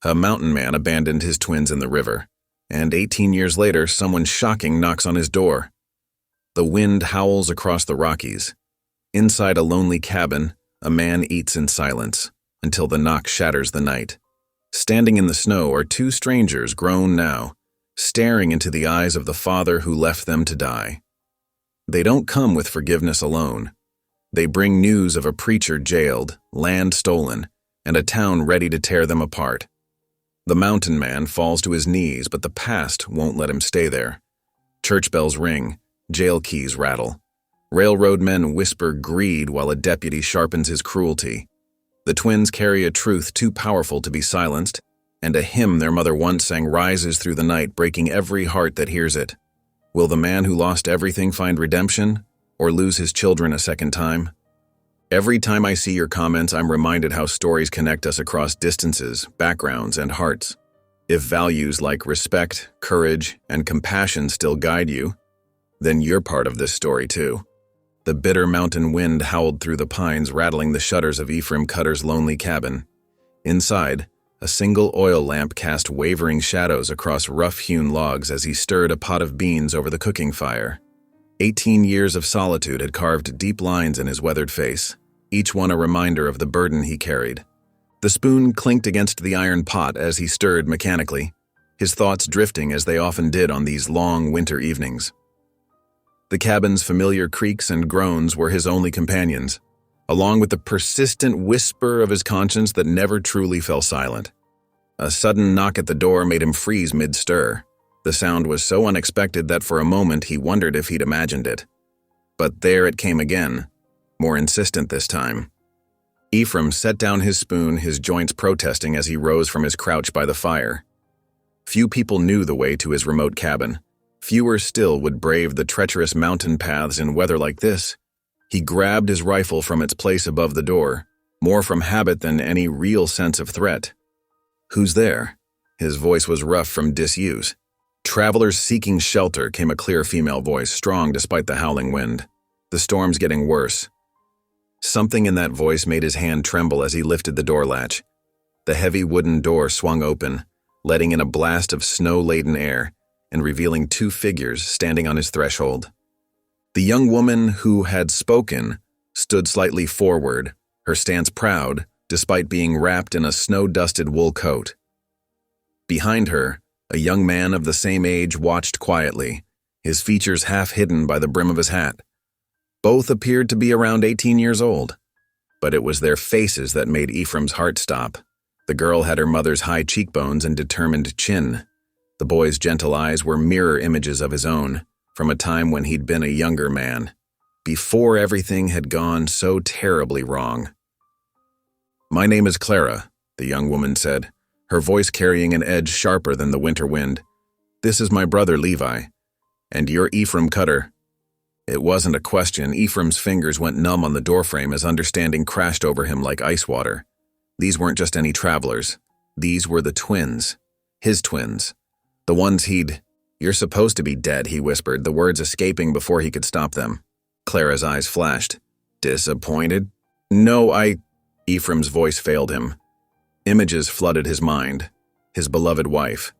A mountain man abandoned his twins in the river, and 18 years later, someone shocking knocks on his door. The wind howls across the Rockies. Inside a lonely cabin, a man eats in silence until the knock shatters the night. Standing in the snow are two strangers, grown now, staring into the eyes of the father who left them to die. They don't come with forgiveness alone. They bring news of a preacher jailed, land stolen, and a town ready to tear them apart. The mountain man falls to his knees, but the past won't let him stay there. Church bells ring, jail keys rattle. Railroad men whisper greed while a deputy sharpens his cruelty. The twins carry a truth too powerful to be silenced, and a hymn their mother once sang rises through the night, breaking every heart that hears it. Will the man who lost everything find redemption, or lose his children a second time? Every time I see your comments, I'm reminded how stories connect us across distances, backgrounds, and hearts. If values like respect, courage, and compassion still guide you, then you're part of this story too. The bitter mountain wind howled through the pines, rattling the shutters of Ephraim Cutter's lonely cabin. Inside, a single oil lamp cast wavering shadows across rough-hewn logs as he stirred a pot of beans over the cooking fire. 18 years of solitude had carved deep lines in his weathered face, each one a reminder of the burden he carried. The spoon clinked against the iron pot as he stirred mechanically, his thoughts drifting as they often did on these long winter evenings. The cabin's familiar creaks and groans were his only companions, along with the persistent whisper of his conscience that never truly fell silent. A sudden knock at the door made him freeze mid-stir. The sound was so unexpected that for a moment he wondered if he'd imagined it. But there it came again, more insistent this time. Ephraim set down his spoon, his joints protesting as he rose from his crouch by the fire. Few people knew the way to his remote cabin. Fewer still would brave the treacherous mountain paths in weather like this. He grabbed his rifle from its place above the door, more from habit than any real sense of threat. "Who's there?" His voice was rough from disuse. "Travelers seeking shelter," came a clear female voice, strong despite the howling wind. "The storm's getting worse." Something in that voice made his hand tremble as he lifted the door latch. The heavy wooden door swung open, letting in a blast of snow-laden air and revealing two figures standing on his threshold. The young woman who had spoken stood slightly forward, her stance proud, despite being wrapped in a snow-dusted wool coat. Behind her, a young man of the same age watched quietly, his features half hidden by the brim of his hat. Both appeared to be around 18 years old, but it was their faces that made Ephraim's heart stop. The girl had her mother's high cheekbones and determined chin. The boy's gentle eyes were mirror images of his own, from a time when he'd been a younger man, before everything had gone so terribly wrong. "My name is Clara," the young woman said, her voice carrying an edge sharper than the winter wind. "This is my brother Levi, and you're Ephraim Cutter." It wasn't a question. Ephraim's fingers went numb on the doorframe as understanding crashed over him like ice water. These weren't just any travelers. These were the twins. His twins. The ones he'd... "You're supposed to be dead," he whispered, the words escaping before he could stop them. Clara's eyes flashed. "Disappointed?" "No, Ephraim's voice failed him. Images flooded his mind. His beloved wife.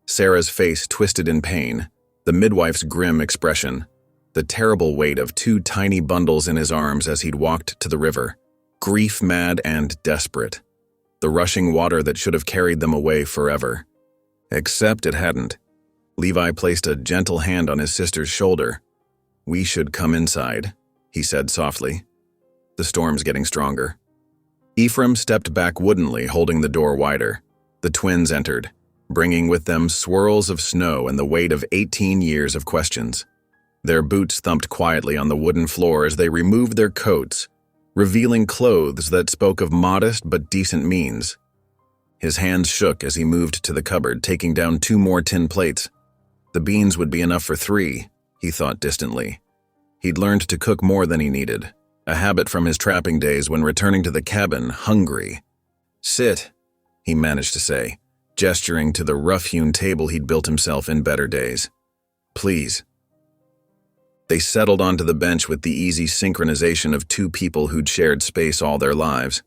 Sarah's face twisted in pain. The midwife's grim expression. The terrible weight of two tiny bundles in his arms as he'd walked to the river. Grief-mad and desperate. The rushing water that should have carried them away forever. Except it hadn't. Levi placed a gentle hand on his sister's shoulder. "We should come inside," he said softly. "The storm's getting stronger." Ephraim stepped back woodenly, holding the door wider. The twins entered, bringing with them swirls of snow and the weight of 18 years of questions. Their boots thumped quietly on the wooden floor as they removed their coats, revealing clothes that spoke of modest but decent means. His hands shook as he moved to the cupboard, taking down 2 more tin plates. The beans would be enough for 3, he thought distantly. He'd learned to cook more than he needed, a habit from his trapping days when returning to the cabin, hungry. "Sit," he managed to say, gesturing to the rough-hewn table he'd built himself in better days. "Please." They settled onto the bench with the easy synchronization of two people who'd shared space all their lives.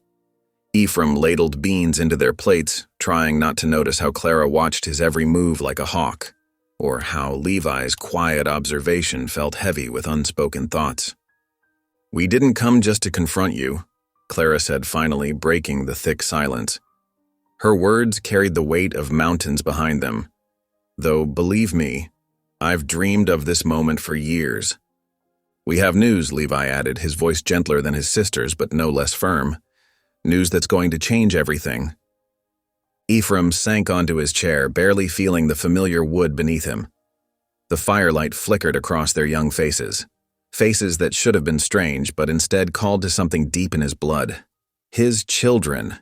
Ephraim ladled beans into their plates, trying not to notice how Clara watched his every move like a hawk, or how Levi's quiet observation felt heavy with unspoken thoughts. "We didn't come just to confront you," Clara said, finally breaking the thick silence. Her words carried the weight of mountains behind them. "Though, believe me, I've dreamed of this moment for years." "We have news," Levi added, his voice gentler than his sister's but no less firm. "News that's going to change everything." Ephraim sank onto his chair, barely feeling the familiar wood beneath him. The firelight flickered across their young faces. Faces that should have been strange, but instead called to something deep in his blood. His children.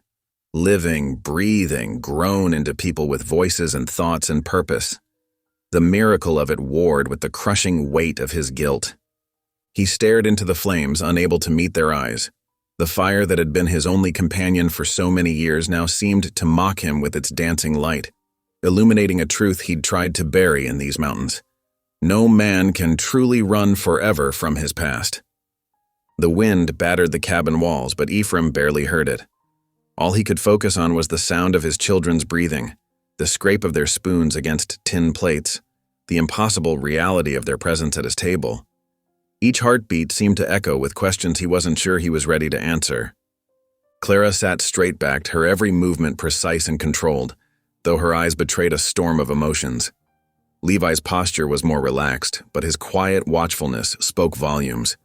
Living, breathing, grown into people with voices and thoughts and purpose. The miracle of it warred with the crushing weight of his guilt. He stared into the flames, unable to meet their eyes. The fire that had been his only companion for so many years now seemed to mock him with its dancing light, illuminating a truth he'd tried to bury in these mountains. No man can truly run forever from his past. The wind battered the cabin walls, but Ephraim barely heard it. All he could focus on was the sound of his children's breathing, the scrape of their spoons against tin plates, the impossible reality of their presence at his table. Each heartbeat seemed to echo with questions he wasn't sure he was ready to answer. Clara sat straight-backed, her every movement precise and controlled, though her eyes betrayed a storm of emotions. Levi's posture was more relaxed, but his quiet watchfulness spoke volumes.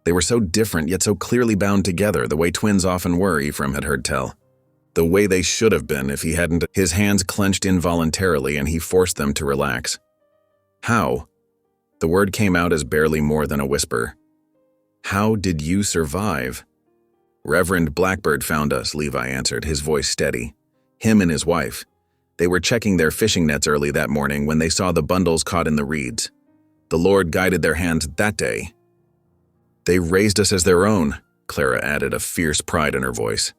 They were so different yet so clearly bound together, the way twins often were, Ephraim had heard tell. The way they should have been if he hadn't. His hands clenched involuntarily and he forced them to relax. "How?" The word came out as barely more than a whisper. "How did you survive?" "Reverend Blackbird found us," Levi answered, his voice steady. "Him and his wife. They were checking their fishing nets early that morning when they saw the bundles caught in the reeds. The Lord guided their hands that day." "They raised us as their own," Clara added, a fierce pride in her voice.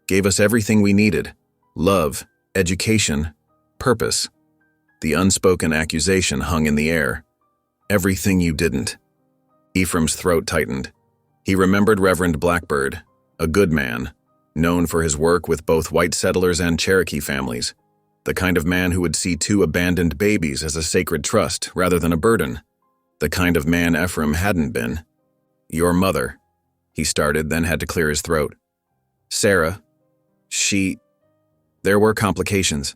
"Gave us everything we needed. Love, education, purpose." The unspoken accusation hung in the air. "Everything you didn't." Ephraim's throat tightened. He remembered Reverend Blackbird, a good man, known for his work with both white settlers and Cherokee families, the kind of man who would see 2 abandoned babies as a sacred trust rather than a burden, the kind of man Ephraim hadn't been. "Your mother," he started, then had to clear his throat. "Sarah, there were complications.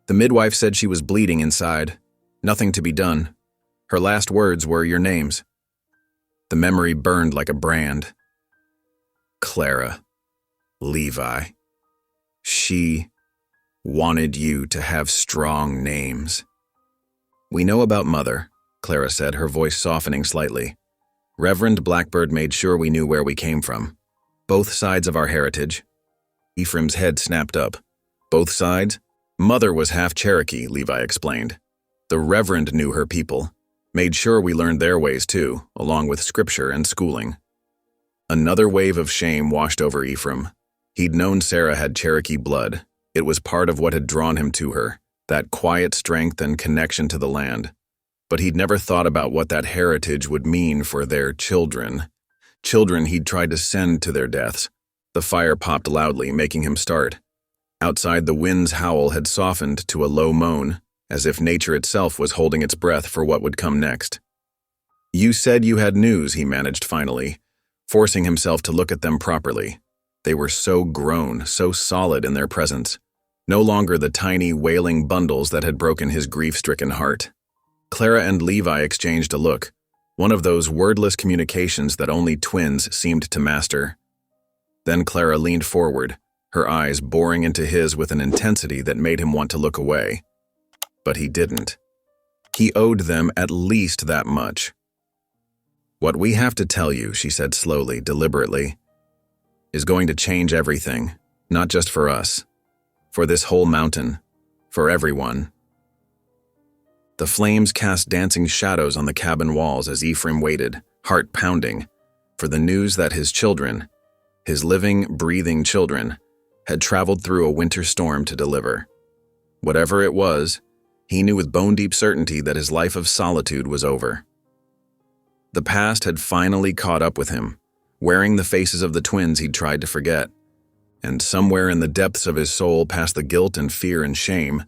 The midwife said she was bleeding inside. Nothing to be done. Her last words were your names." The memory burned like a brand. Clara, Levi. She wanted you to have strong names. "We know about Mother," Clara said, her voice softening slightly. "Reverend Blackbird made sure we knew where we came from. Both sides of our heritage." Ephraim's head snapped up. "Both sides?" "Mother was half Cherokee," Levi explained. "The Reverend knew her people. Made sure we learned their ways too, along with scripture and schooling." Another wave of shame washed over Ephraim. He'd known Sarah had Cherokee blood. It was part of what had drawn him to her, that quiet strength and connection to the land. But he'd never thought about what that heritage would mean for their children. Children he'd tried to send to their deaths. The fire popped loudly, making him start. Outside, the wind's howl had softened to a low moan, as if nature itself was holding its breath for what would come next. "You said you had news," he managed finally, forcing himself to look at them properly. They were so grown, so solid in their presence, no longer the tiny, wailing bundles that had broken his grief-stricken heart. Clara and Levi exchanged a look, one of those wordless communications that only twins seemed to master. Then Clara leaned forward, her eyes boring into his with an intensity that made him want to look away. But he didn't. He owed them at least that much. "What we have to tell you," she said slowly, deliberately, "is going to change everything, not just for us, for this whole mountain, for everyone." The flames cast dancing shadows on the cabin walls as Ephraim waited, heart pounding, for the news that his children, his living, breathing children, had traveled through a winter storm to deliver. Whatever it was, he knew with bone-deep certainty that his life of solitude was over. The past had finally caught up with him, wearing the faces of the twins he'd tried to forget. And somewhere in the depths of his soul, past the guilt and fear and shame,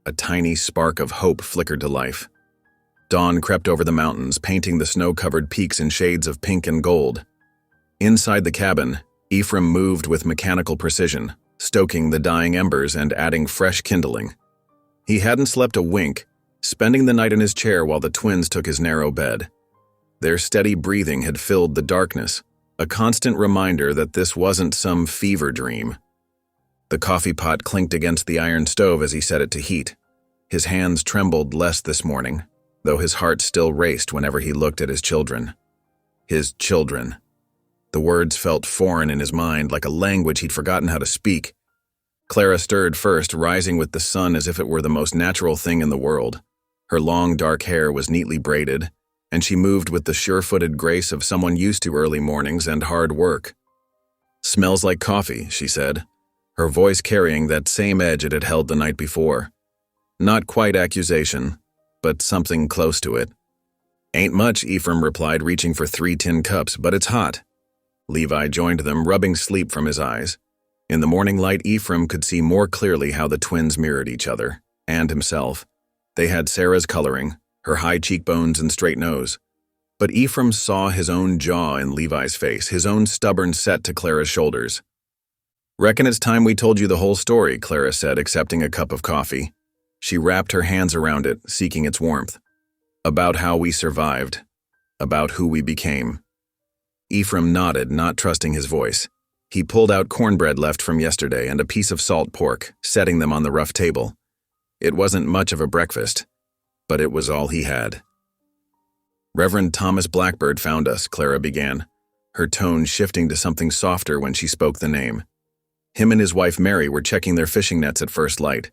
a tiny spark of hope flickered to life. Dawn crept over the mountains, painting the snow-covered peaks in shades of pink and gold. Inside the cabin, Ephraim moved with mechanical precision, stoking the dying embers and adding fresh kindling. He hadn't slept a wink, spending the night in his chair while the twins took his narrow bed. Their steady breathing had filled the darkness, a constant reminder that this wasn't some fever dream. The coffee pot clinked against the iron stove as he set it to heat. His hands trembled less this morning, though his heart still raced whenever he looked at his children. His children. The words felt foreign in his mind, like a language he'd forgotten how to speak. Clara stirred first, rising with the sun as if it were the most natural thing in the world. Her long, dark hair was neatly braided, and she moved with the sure-footed grace of someone used to early mornings and hard work. "Smells like coffee," she said, her voice carrying that same edge it had held the night before. Not quite accusation, but something close to it. "Ain't much," Ephraim replied, reaching for 3 tin cups, "but it's hot." Levi joined them, rubbing sleep from his eyes. In the morning light, Ephraim could see more clearly how the twins mirrored each other, and himself. They had Sarah's coloring, her high cheekbones and straight nose. But Ephraim saw his own jaw in Levi's face, his own stubborn set to Clara's shoulders. "Reckon it's time we told you the whole story," Clara said, accepting a cup of coffee. She wrapped her hands around it, seeking its warmth. "About how we survived. About who we became." Ephraim nodded, not trusting his voice. He pulled out cornbread left from yesterday and a piece of salt pork, setting them on the rough table. It wasn't much of a breakfast, but it was all he had. "Reverend Thomas Blackbird found us," Clara began, her tone shifting to something softer when she spoke the name. "Him and his wife Mary were checking their fishing nets at first light.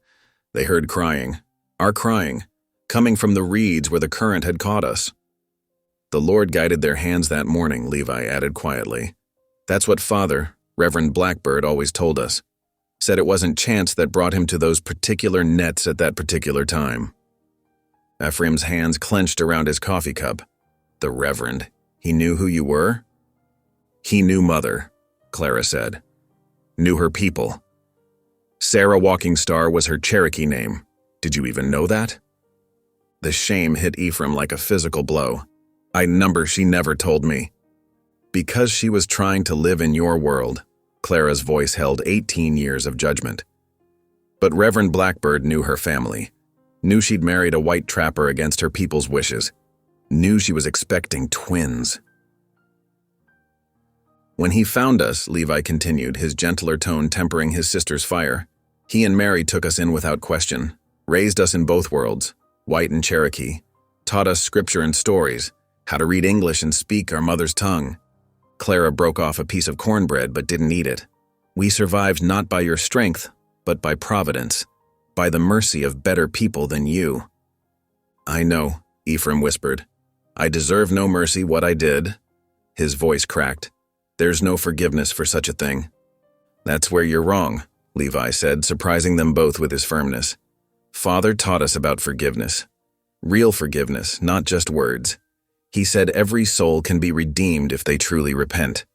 They heard crying, our crying, coming from the reeds where the current had caught us. The Lord guided their hands that morning," Levi added quietly. "That's what Father, Reverend Blackbird, always told us. Said it wasn't chance that brought him to those particular nets at that particular time." Ephraim's hands clenched around his coffee cup. "The Reverend. He knew who you were?" "He knew Mother," Clara said. "Knew her people. Sarah Walking Star was her Cherokee name. Did you even know that?" The shame hit Ephraim like a physical blow. "A number she never told me." "Because she was trying to live in your world," Clara's voice held 18 years of judgment. "But Reverend Blackbird knew her family. Knew she'd married a white trapper against her people's wishes. Knew she was expecting twins." "When he found us," Levi continued, his gentler tone tempering his sister's fire, "he and Mary took us in without question, raised us in both worlds, white and Cherokee, taught us scripture and stories, how to read English and speak our mother's tongue." Clara broke off a piece of cornbread but didn't eat it. "We survived not by your strength, but by providence, by the mercy of better people than you." "I know," Ephraim whispered. "I deserve no mercy what I did." His voice cracked. "There's no forgiveness for such a thing." "That's where you're wrong," Levi said, surprising them both with his firmness. "Father taught us about forgiveness. Real forgiveness, not just words. He said every soul can be redeemed if they truly repent."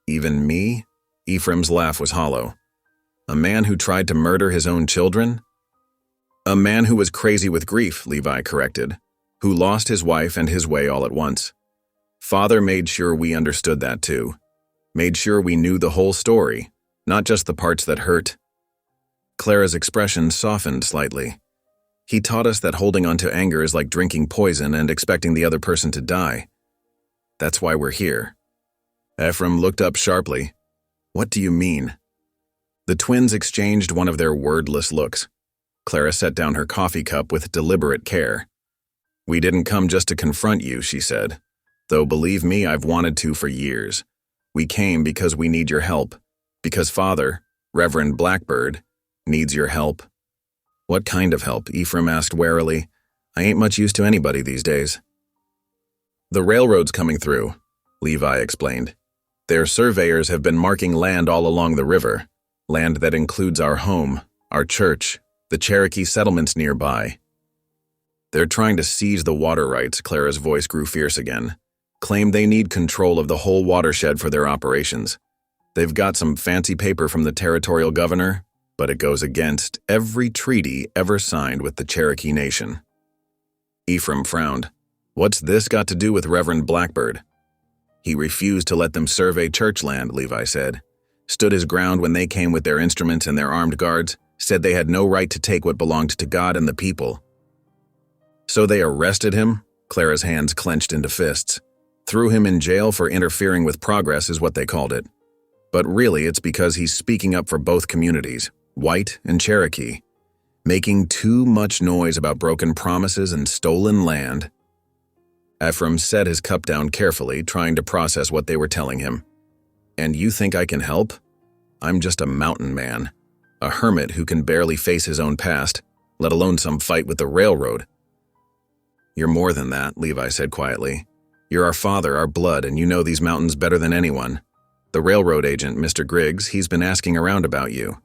"Even me?" Ephraim's laugh was hollow. "A man who tried to murder his own children?" "A man who was crazy with grief," Levi corrected, "who lost his wife and his way all at once. Father made sure we understood that too. Made sure we knew the whole story, not just the parts that hurt." Clara's expression softened slightly. "He taught us that holding on to anger is like drinking poison and expecting the other person to die. That's why we're here." Ephraim looked up sharply. "What do you mean?" The twins exchanged one of their wordless looks. Clara set down her coffee cup with deliberate care. "We didn't come just to confront you," she said. "Though believe me, I've wanted to for years. We came because we need your help. Because Father, Reverend Blackbird, needs your help." "What kind of help?" Ephraim asked warily. "I ain't much use to anybody these days." "The railroad's coming through," Levi explained. "Their surveyors have been marking land all along the river, land that includes our home, our church, the Cherokee settlements nearby. They're trying to seize the water rights." Clara's voice grew fierce again. "Claim they need control of the whole watershed for their operations. They've got some fancy paper from the territorial governor, but it goes against every treaty ever signed with the Cherokee Nation. Ephraim frowned. What's this got to do with Reverend Blackbird? He refused to let them survey church land, Levi said. Stood his ground when they came with their instruments and their armed guards, said they had no right to take what belonged to God and the people. So they arrested him? Clara's hands clenched into fists. Threw him in jail for interfering with progress is what they called it. But really it's because he's speaking up for both communities, white and Cherokee, making too much noise about broken promises and stolen land. Ephraim set his cup down carefully, trying to process what they were telling him. And you think I can help? I'm just a mountain man, a hermit who can barely face his own past, let alone some fight with the railroad. You're more than that, Levi said quietly. You're our father, our blood, and you know these mountains better than anyone. The railroad agent, Mr. Griggs, he's been asking around about you.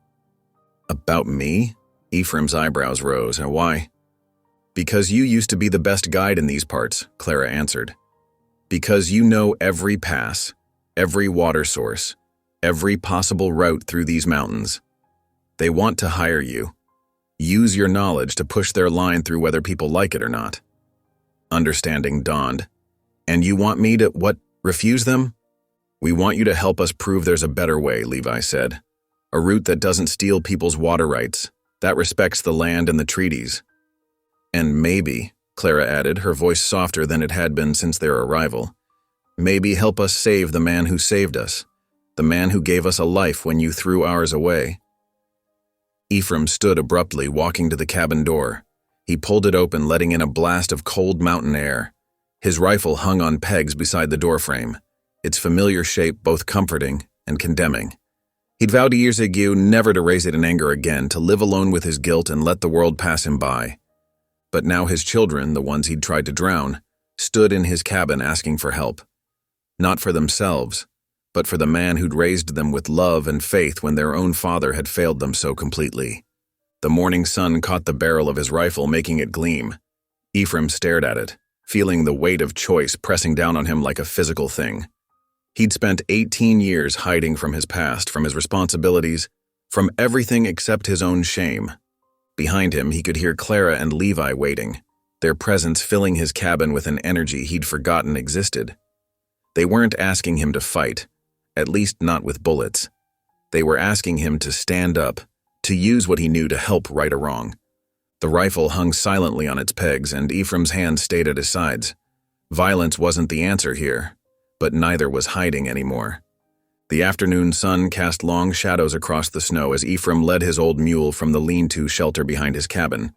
About me? Ephraim's eyebrows rose. And why? Because you used to be the best guide in these parts, Clara answered. Because you know every pass, every water source, every possible route through these mountains. They want to hire you. Use your knowledge to push their line through whether people like it or not. Understanding dawned. And you want me to, refuse them? We want you to help us prove there's a better way, Levi said. A route that doesn't steal people's water rights, that respects the land and the treaties. And maybe, Clara added, her voice softer than it had been since their arrival, maybe help us save the man who saved us, the man who gave us a life when you threw ours away. Ephraim stood abruptly, walking to the cabin door. He pulled it open, letting in a blast of cold mountain air. His rifle hung on pegs beside the doorframe, its familiar shape both comforting and condemning. He'd vowed years ago never to raise it in anger again, to live alone with his guilt and let the world pass him by. But now his children, the ones he'd tried to drown, stood in his cabin asking for help. Not for themselves, but for the man who'd raised them with love and faith when their own father had failed them so completely. The morning sun caught the barrel of his rifle, making it gleam. Ephraim stared at it, feeling the weight of choice pressing down on him like a physical thing. He'd spent 18 years hiding from his past, from his responsibilities, from everything except his own shame. Behind him, he could hear Clara and Levi waiting, their presence filling his cabin with an energy he'd forgotten existed. They weren't asking him to fight, at least not with bullets. They were asking him to stand up, to use what he knew to help right a wrong. The rifle hung silently on its pegs, and Ephraim's hand stayed at his sides. Violence wasn't the answer here, but neither was hiding anymore. The afternoon sun cast long shadows across the snow as Ephraim led his old mule from the lean-to shelter behind his cabin.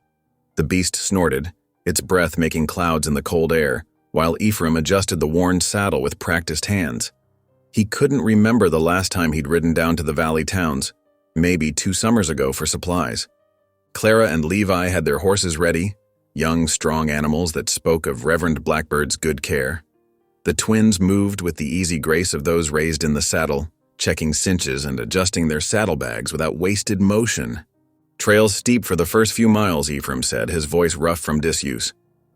The beast snorted, its breath making clouds in the cold air, while Ephraim adjusted the worn saddle with practiced hands. He couldn't remember the last time he'd ridden down to the valley towns, maybe 2 summers ago for supplies. Clara and Levi had their horses ready, young, strong animals that spoke of Reverend Blackbird's good care. The twins moved with the easy grace of those raised in the saddle, checking cinches and adjusting their saddlebags without wasted motion. Trail's steep for the first few miles, Ephraim said, his voice rough from disuse.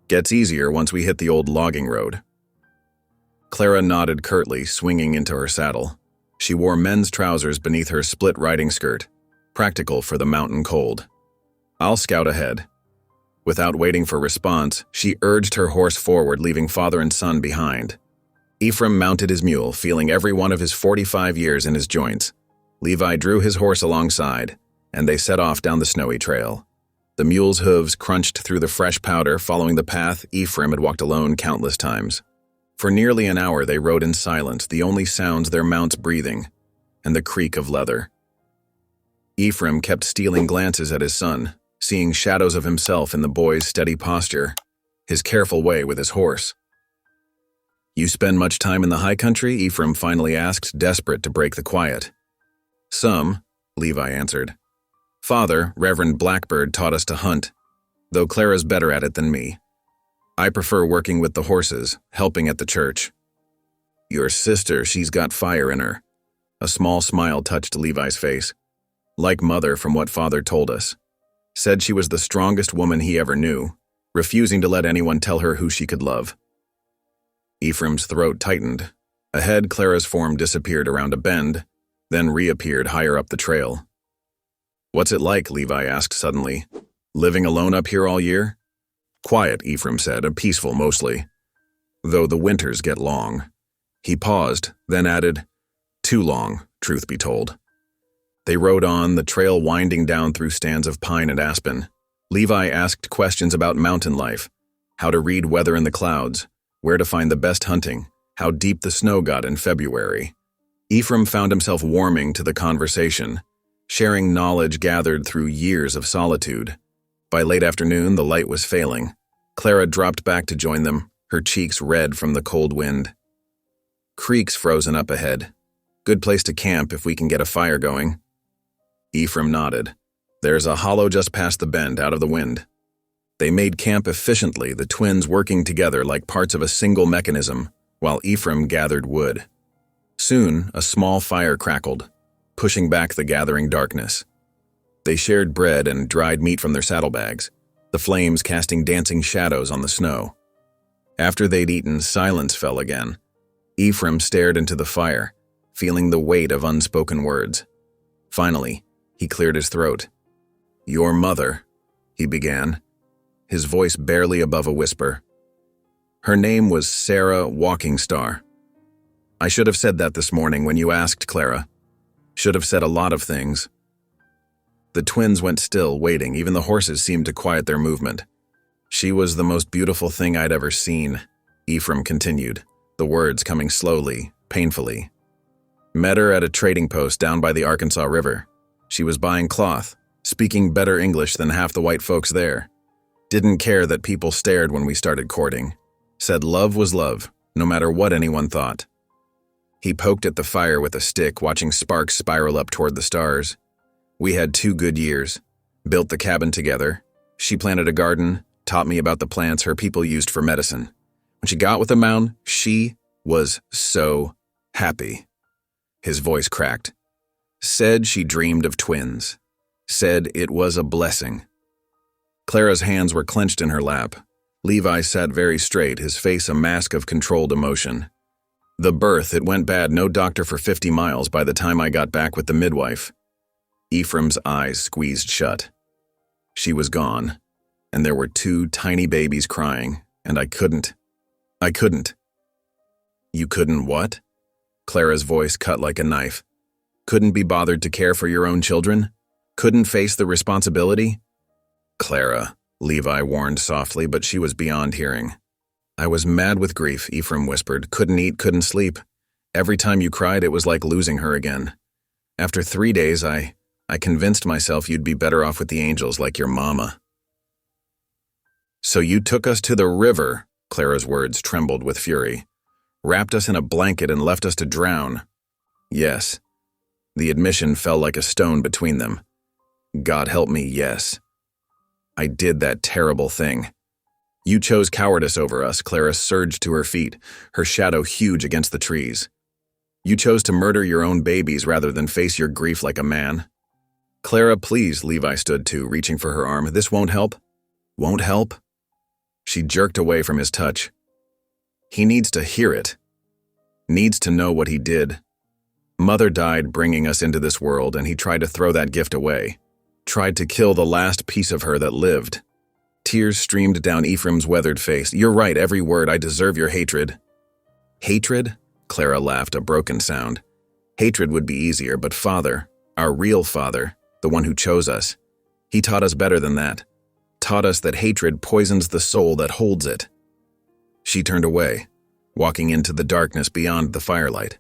Gets easier once we hit the old logging road. Clara nodded curtly, swinging into her saddle. She wore men's trousers beneath her split riding skirt, practical for the mountain cold. I'll scout ahead. Without waiting for response, she urged her horse forward, leaving father and son behind. Ephraim mounted his mule, feeling every one of his 45 years in his joints. Levi drew his horse alongside, and they set off down the snowy trail. The mule's hooves crunched through the fresh powder, following the path Ephraim had walked alone countless times. For nearly an hour they rode in silence, the only sounds their mounts breathing, and the creak of leather. Ephraim kept stealing glances at his son, seeing shadows of himself in the boy's steady posture, his careful way with his horse. You spend much time in the high country? Ephraim finally asked, desperate to break the quiet. Some, Levi answered. Father, Reverend Blackbird, taught us to hunt, though Clara's better at it than me. I prefer working with the horses, helping at the church. Your sister, she's got fire in her. A small smile touched Levi's face. Like Mother, from what Father told us. Said she was the strongest woman he ever knew, refusing to let anyone tell her who she could love. Ephraim's throat tightened. Ahead, Clara's form disappeared around a bend, then reappeared higher up the trail. "What's it like?" Levi asked suddenly. "Living alone up here all year?" "Quiet," Ephraim said, "peaceful mostly. Though the winters get long." He paused, then added, "Too long, truth be told." They rode on, the trail winding down through stands of pine and aspen. Levi asked questions about mountain life, how to read weather in the clouds, where to find the best hunting, how deep the snow got in February. Ephraim found himself warming to the conversation, sharing knowledge gathered through years of solitude. By late afternoon, the light was failing. Clara dropped back to join them, her cheeks red from the cold wind. "Creek's frozen up ahead. Good place to camp if we can get a fire going." Ephraim nodded. "There's a hollow just past the bend, out of the wind." They made camp efficiently, the twins working together like parts of a single mechanism, while Ephraim gathered wood. Soon, a small fire crackled, pushing back the gathering darkness. They shared bread and dried meat from their saddlebags, the flames casting dancing shadows on the snow. After they'd eaten, silence fell again. Ephraim stared into the fire, feeling the weight of unspoken words. Finally, he cleared his throat. "Your mother," he began, his voice barely above a whisper. "Her name was Sarah Walkingstar. I should have said that this morning when you asked, Clara. Should have said a lot of things." The twins went still, waiting. Even the horses seemed to quiet their movement. "She was the most beautiful thing I'd ever seen," Ephraim continued, the words coming slowly, painfully. "Met her at a trading post down by the Arkansas River. She was buying cloth, speaking better English than half the white folks there. Didn't care that people stared when we started courting. Said love was love, no matter what anyone thought." He poked at the fire with a stick, watching sparks spiral up toward the stars. "We had 2 good years. Built the cabin together. She planted a garden, taught me about the plants her people used for medicine. When she got with the mound, she was so happy." His voice cracked. "Said she dreamed of twins. Said it was a blessing." Clara's hands were clenched in her lap. Levi sat very straight, his face a mask of controlled emotion. "The birth, it went bad, no doctor for 50 miles by the time I got back with the midwife." Ephraim's eyes squeezed shut. "She was gone, and there were 2 tiny babies crying, and I couldn't. "You couldn't what?" Clara's voice cut like a knife. "Couldn't be bothered to care for your own children? Couldn't face the responsibility?" "Clara," Levi warned softly, but she was beyond hearing. "I was mad with grief," Ephraim whispered. "Couldn't eat, couldn't sleep. Every time you cried, it was like losing her again. After 3 days, I convinced myself you'd be better off with the angels like your mama." "So you took us to the river," Clara's words trembled with fury. "Wrapped us in a blanket and left us to drown." "Yes." The admission fell like a stone between them. "God help me, yes. I did that terrible thing. You chose cowardice over us." Clara surged to her feet, her shadow huge against the trees. "You chose to murder your own babies rather than face your grief like a man." "Clara, please," Levi stood too, reaching for her arm. "This won't help?" "Won't help?" She jerked away from his touch. "He needs to hear it. Needs to know what he did. Mother died bringing us into this world, and he tried to throw that gift away. Tried to kill the last piece of her that lived." Tears streamed down Ephraim's weathered face. "You're right, every word. I deserve your hatred." "Hatred?" Clara laughed, a broken sound. "Hatred would be easier, but father, our real father, the one who chose us, he taught us better than that. Taught us that hatred poisons the soul that holds it." She turned away, walking into the darkness beyond the firelight.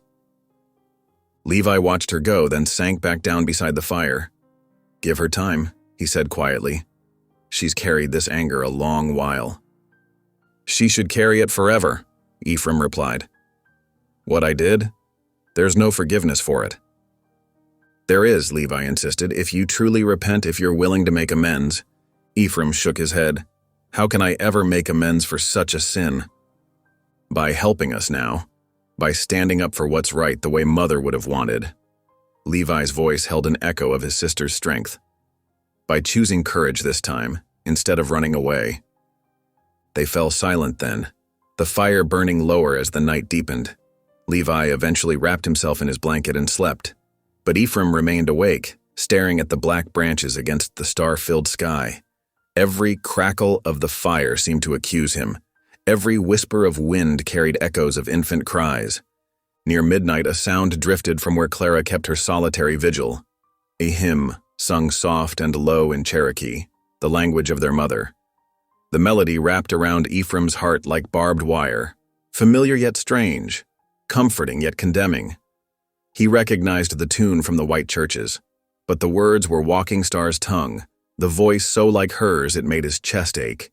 Levi watched her go, then sank back down beside the fire. "Give her time," he said quietly. "She's carried this anger a long while." "She should carry it forever," Ephraim replied. "What I did? There's no forgiveness for it." "There is," Levi insisted, "if you truly repent, if you're willing to make amends." Ephraim shook his head. "How can I ever make amends for such a sin?" "By helping us now. By standing up for what's right the way Mother would have wanted." Levi's voice held an echo of his sister's strength. "By choosing courage this time, instead of running away." They fell silent then, the fire burning lower as the night deepened. Levi eventually wrapped himself in his blanket and slept, But Ephraim remained awake, staring at the black branches against the star-filled sky. Every crackle of the fire seemed to accuse him. Every whisper of wind carried echoes of infant cries. Near midnight, a sound drifted from where Clara kept her solitary vigil. A hymn, sung soft and low in Cherokee, the language of their mother. The melody wrapped around Ephraim's heart like barbed wire, familiar yet strange, comforting yet condemning. He recognized the tune from the white churches, but the words were Walking Star's tongue, the voice so like hers it made his chest ache.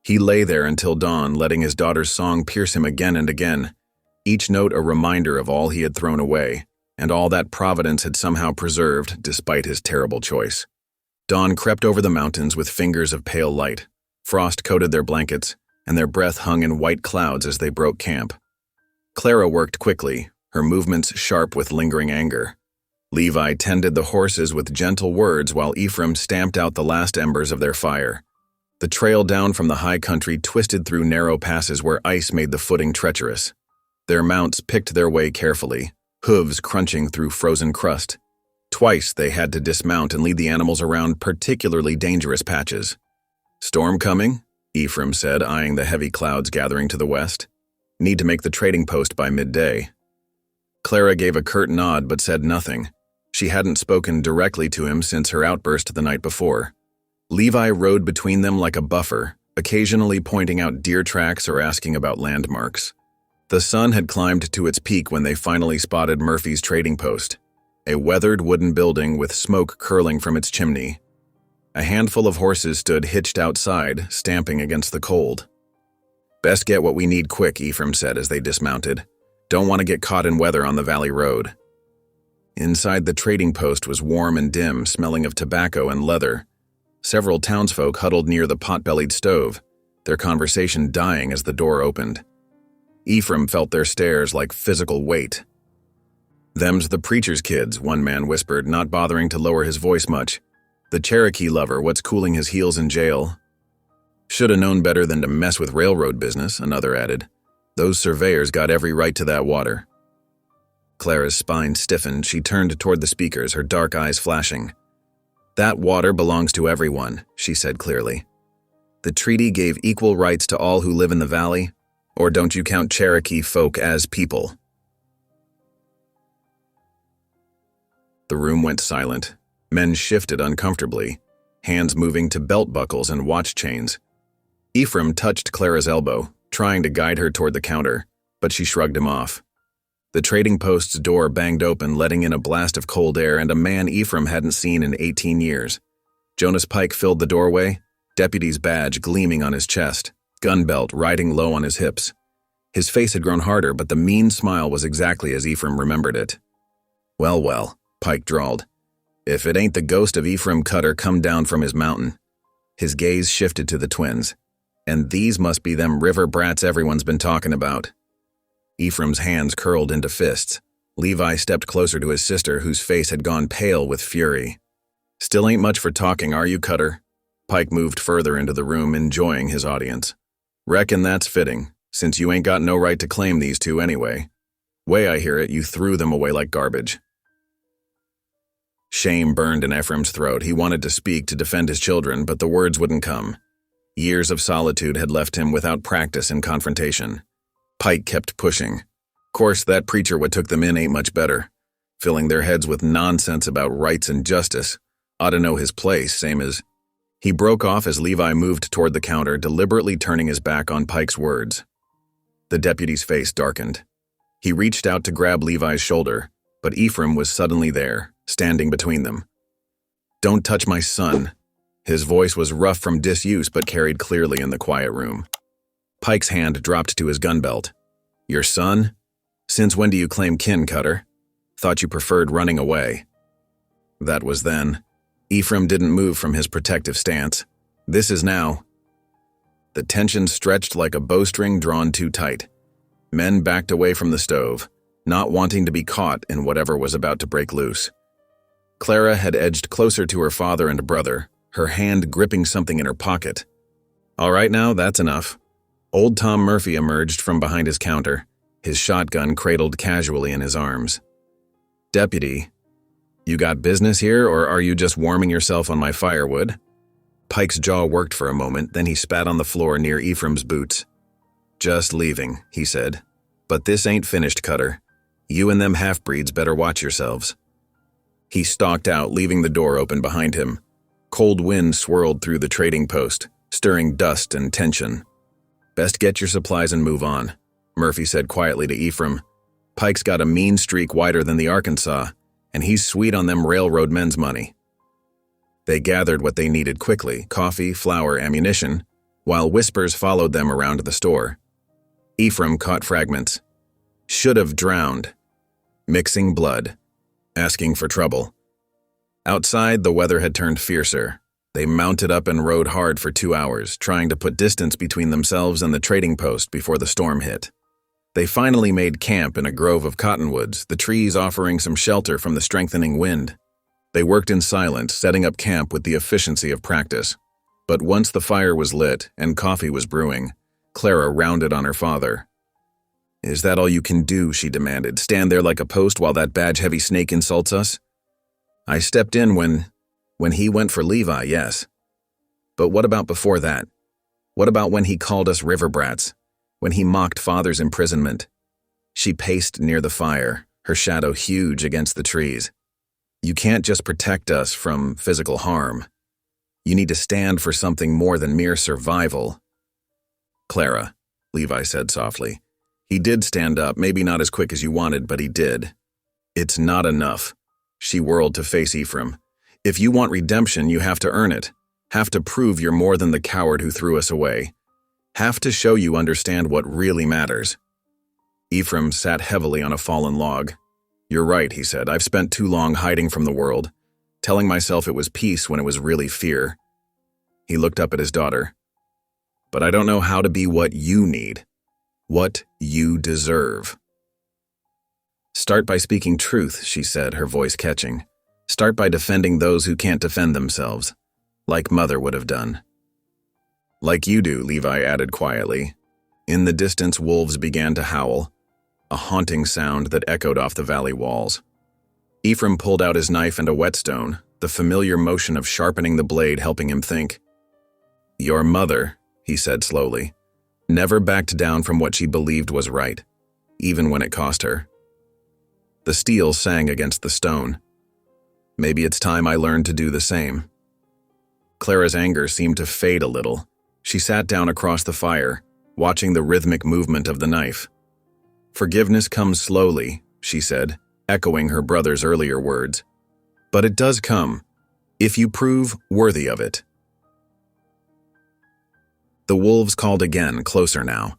He lay there until dawn, letting his daughter's song pierce him again and again, each note a reminder of all he had thrown away, and all that Providence had somehow preserved despite his terrible choice. Dawn crept over the mountains with fingers of pale light. Frost coated their blankets, and their breath hung in white clouds as they broke camp. Clara worked quickly, her movements sharp with lingering anger. Levi tended the horses with gentle words while Ephraim stamped out the last embers of their fire. The trail down from the high country twisted through narrow passes where ice made the footing treacherous. Their mounts picked their way carefully, hooves crunching through frozen crust. Twice they had to dismount and lead the animals around particularly dangerous patches. "Storm coming?" Ephraim said, eyeing the heavy clouds gathering to the west. "Need to make the trading post by midday." Clara gave a curt nod but said nothing. She hadn't spoken directly to him since her outburst the night before. Levi rode between them like a buffer, occasionally pointing out deer tracks or asking about landmarks. The sun had climbed to its peak when they finally spotted Murphy's trading post, a weathered wooden building with smoke curling from its chimney. A handful of horses stood hitched outside, stamping against the cold. "Best get what we need quick," Ephraim said as they dismounted. "Don't want to get caught in weather on the valley road." Inside the trading post was warm and dim, smelling of tobacco and leather. Several townsfolk huddled near the pot-bellied stove, their conversation dying as the door opened. Ephraim felt their stares like physical weight. "Them's the preacher's kids," one man whispered, not bothering to lower his voice much. "The Cherokee lover, what's cooling his heels in jail." "Shoulda known better than to mess with railroad business," another added. "Those surveyors got every right to that water." Clara's spine stiffened. She turned toward the speakers, her dark eyes flashing. "That water belongs to everyone," she said clearly. "The treaty gave equal rights to all who live in the valley, or don't you count Cherokee folk as people?" The room went silent. Men shifted uncomfortably, hands moving to belt buckles and watch chains. Ephraim touched Clara's elbow, trying to guide her toward the counter, but she shrugged him off. The trading post's door banged open, letting in a blast of cold air and a man Ephraim hadn't seen in 18 years. Jonas Pike filled the doorway, deputy's badge gleaming on his chest, gun belt riding low on his hips. His face had grown harder, but the mean smile was exactly as Ephraim remembered it. "Well, well," Pike drawled. "If it ain't the ghost of Ephraim Cutter come down from his mountain." His gaze shifted to the twins. "And these must be them river brats everyone's been talking about." Ephraim's hands curled into fists. Levi stepped closer to his sister, whose face had gone pale with fury. "Still ain't much for talking, are you, Cutter?" Pike moved further into the room, enjoying his audience. "Reckon that's fitting, since you ain't got no right to claim these two anyway. Way I hear it, you threw them away like garbage." Shame burned in Ephraim's throat. He wanted to speak to defend his children, but the words wouldn't come. Years of solitude had left him without practice in confrontation. Pike kept pushing. Course, that preacher what took them in ain't much better. Filling their heads with nonsense about rights and justice. Ought to know his place, same as... He broke off as Levi moved toward the counter, deliberately turning his back on Pike's words. The deputy's face darkened. He reached out to grab Levi's shoulder, but Ephraim was suddenly there, standing between them. "Don't touch my son." His voice was rough from disuse but carried clearly in the quiet room. Pike's hand dropped to his gun belt. "Your son? Since when do you claim kin, Cutter? Thought you preferred running away." That was then. Ephraim didn't move from his protective stance. This is now. The tension stretched like a bowstring drawn too tight. Men backed away from the stove, not wanting to be caught in whatever was about to break loose. Clara had edged closer to her father and brother, her hand gripping something in her pocket. "All right now, that's enough." Old Tom Murphy emerged from behind his counter, his shotgun cradled casually in his arms. "Deputy." You got business here, or are you just warming yourself on my firewood? Pike's jaw worked for a moment, then he spat on the floor near Ephraim's boots. Just leaving, he said. But this ain't finished, Cutter. You and them half-breeds better watch yourselves. He stalked out, leaving the door open behind him. Cold wind swirled through the trading post, stirring dust and tension. Best get your supplies and move on, Murphy said quietly to Ephraim. Pike's got a mean streak wider than the Arkansas, and he's sweet on them railroad men's money. They gathered what they needed quickly, coffee, flour, ammunition, while whispers followed them around the store. Ephraim caught fragments. Should have drowned. Mixing blood. Asking for trouble. Outside, the weather had turned fiercer. They mounted up and rode hard for 2 hours, trying to put distance between themselves and the trading post before the storm hit. They finally made camp in a grove of cottonwoods, the trees offering some shelter from the strengthening wind. They worked in silence, setting up camp with the efficiency of practice. But once the fire was lit and coffee was brewing, Clara rounded on her father. "Is that all you can do?" she demanded. "Stand there like a post while that badge-heavy snake insults us?" "I stepped in when he went for Levi, yes. But what about before that? What about when he called us river brats? When he mocked Father's imprisonment?" She paced near the fire, her shadow huge against the trees. "You can't just protect us from physical harm. You need to stand for something more than mere survival." "Clara," Levi said softly. "He did stand up, maybe not as quick as you wanted, but he did. It's not enough." She whirled to face Ephraim. "If you want redemption, you have to earn it. Have to prove you're more than the coward who threw us away. Have to show you understand what really matters." Ephraim sat heavily on a fallen log. "You're right," he said. "I've spent too long hiding from the world, telling myself it was peace when it was really fear." He looked up at his daughter. "But I don't know how to be what you need, what you deserve." "Start by speaking truth," she said, her voice catching. "Start by defending those who can't defend themselves, like Mother would have done." "Like you do," Levi added quietly. In the distance, wolves began to howl, a haunting sound that echoed off the valley walls. Ephraim pulled out his knife and a whetstone, the familiar motion of sharpening the blade helping him think. "Your mother," he said slowly, "never backed down from what she believed was right, even when it cost her." The steel sang against the stone. "Maybe it's time I learned to do the same." Clara's anger seemed to fade a little. She sat down across the fire, watching the rhythmic movement of the knife. "Forgiveness comes slowly," she said, echoing her brother's earlier words. "But it does come, if you prove worthy of it." The wolves called again, closer now.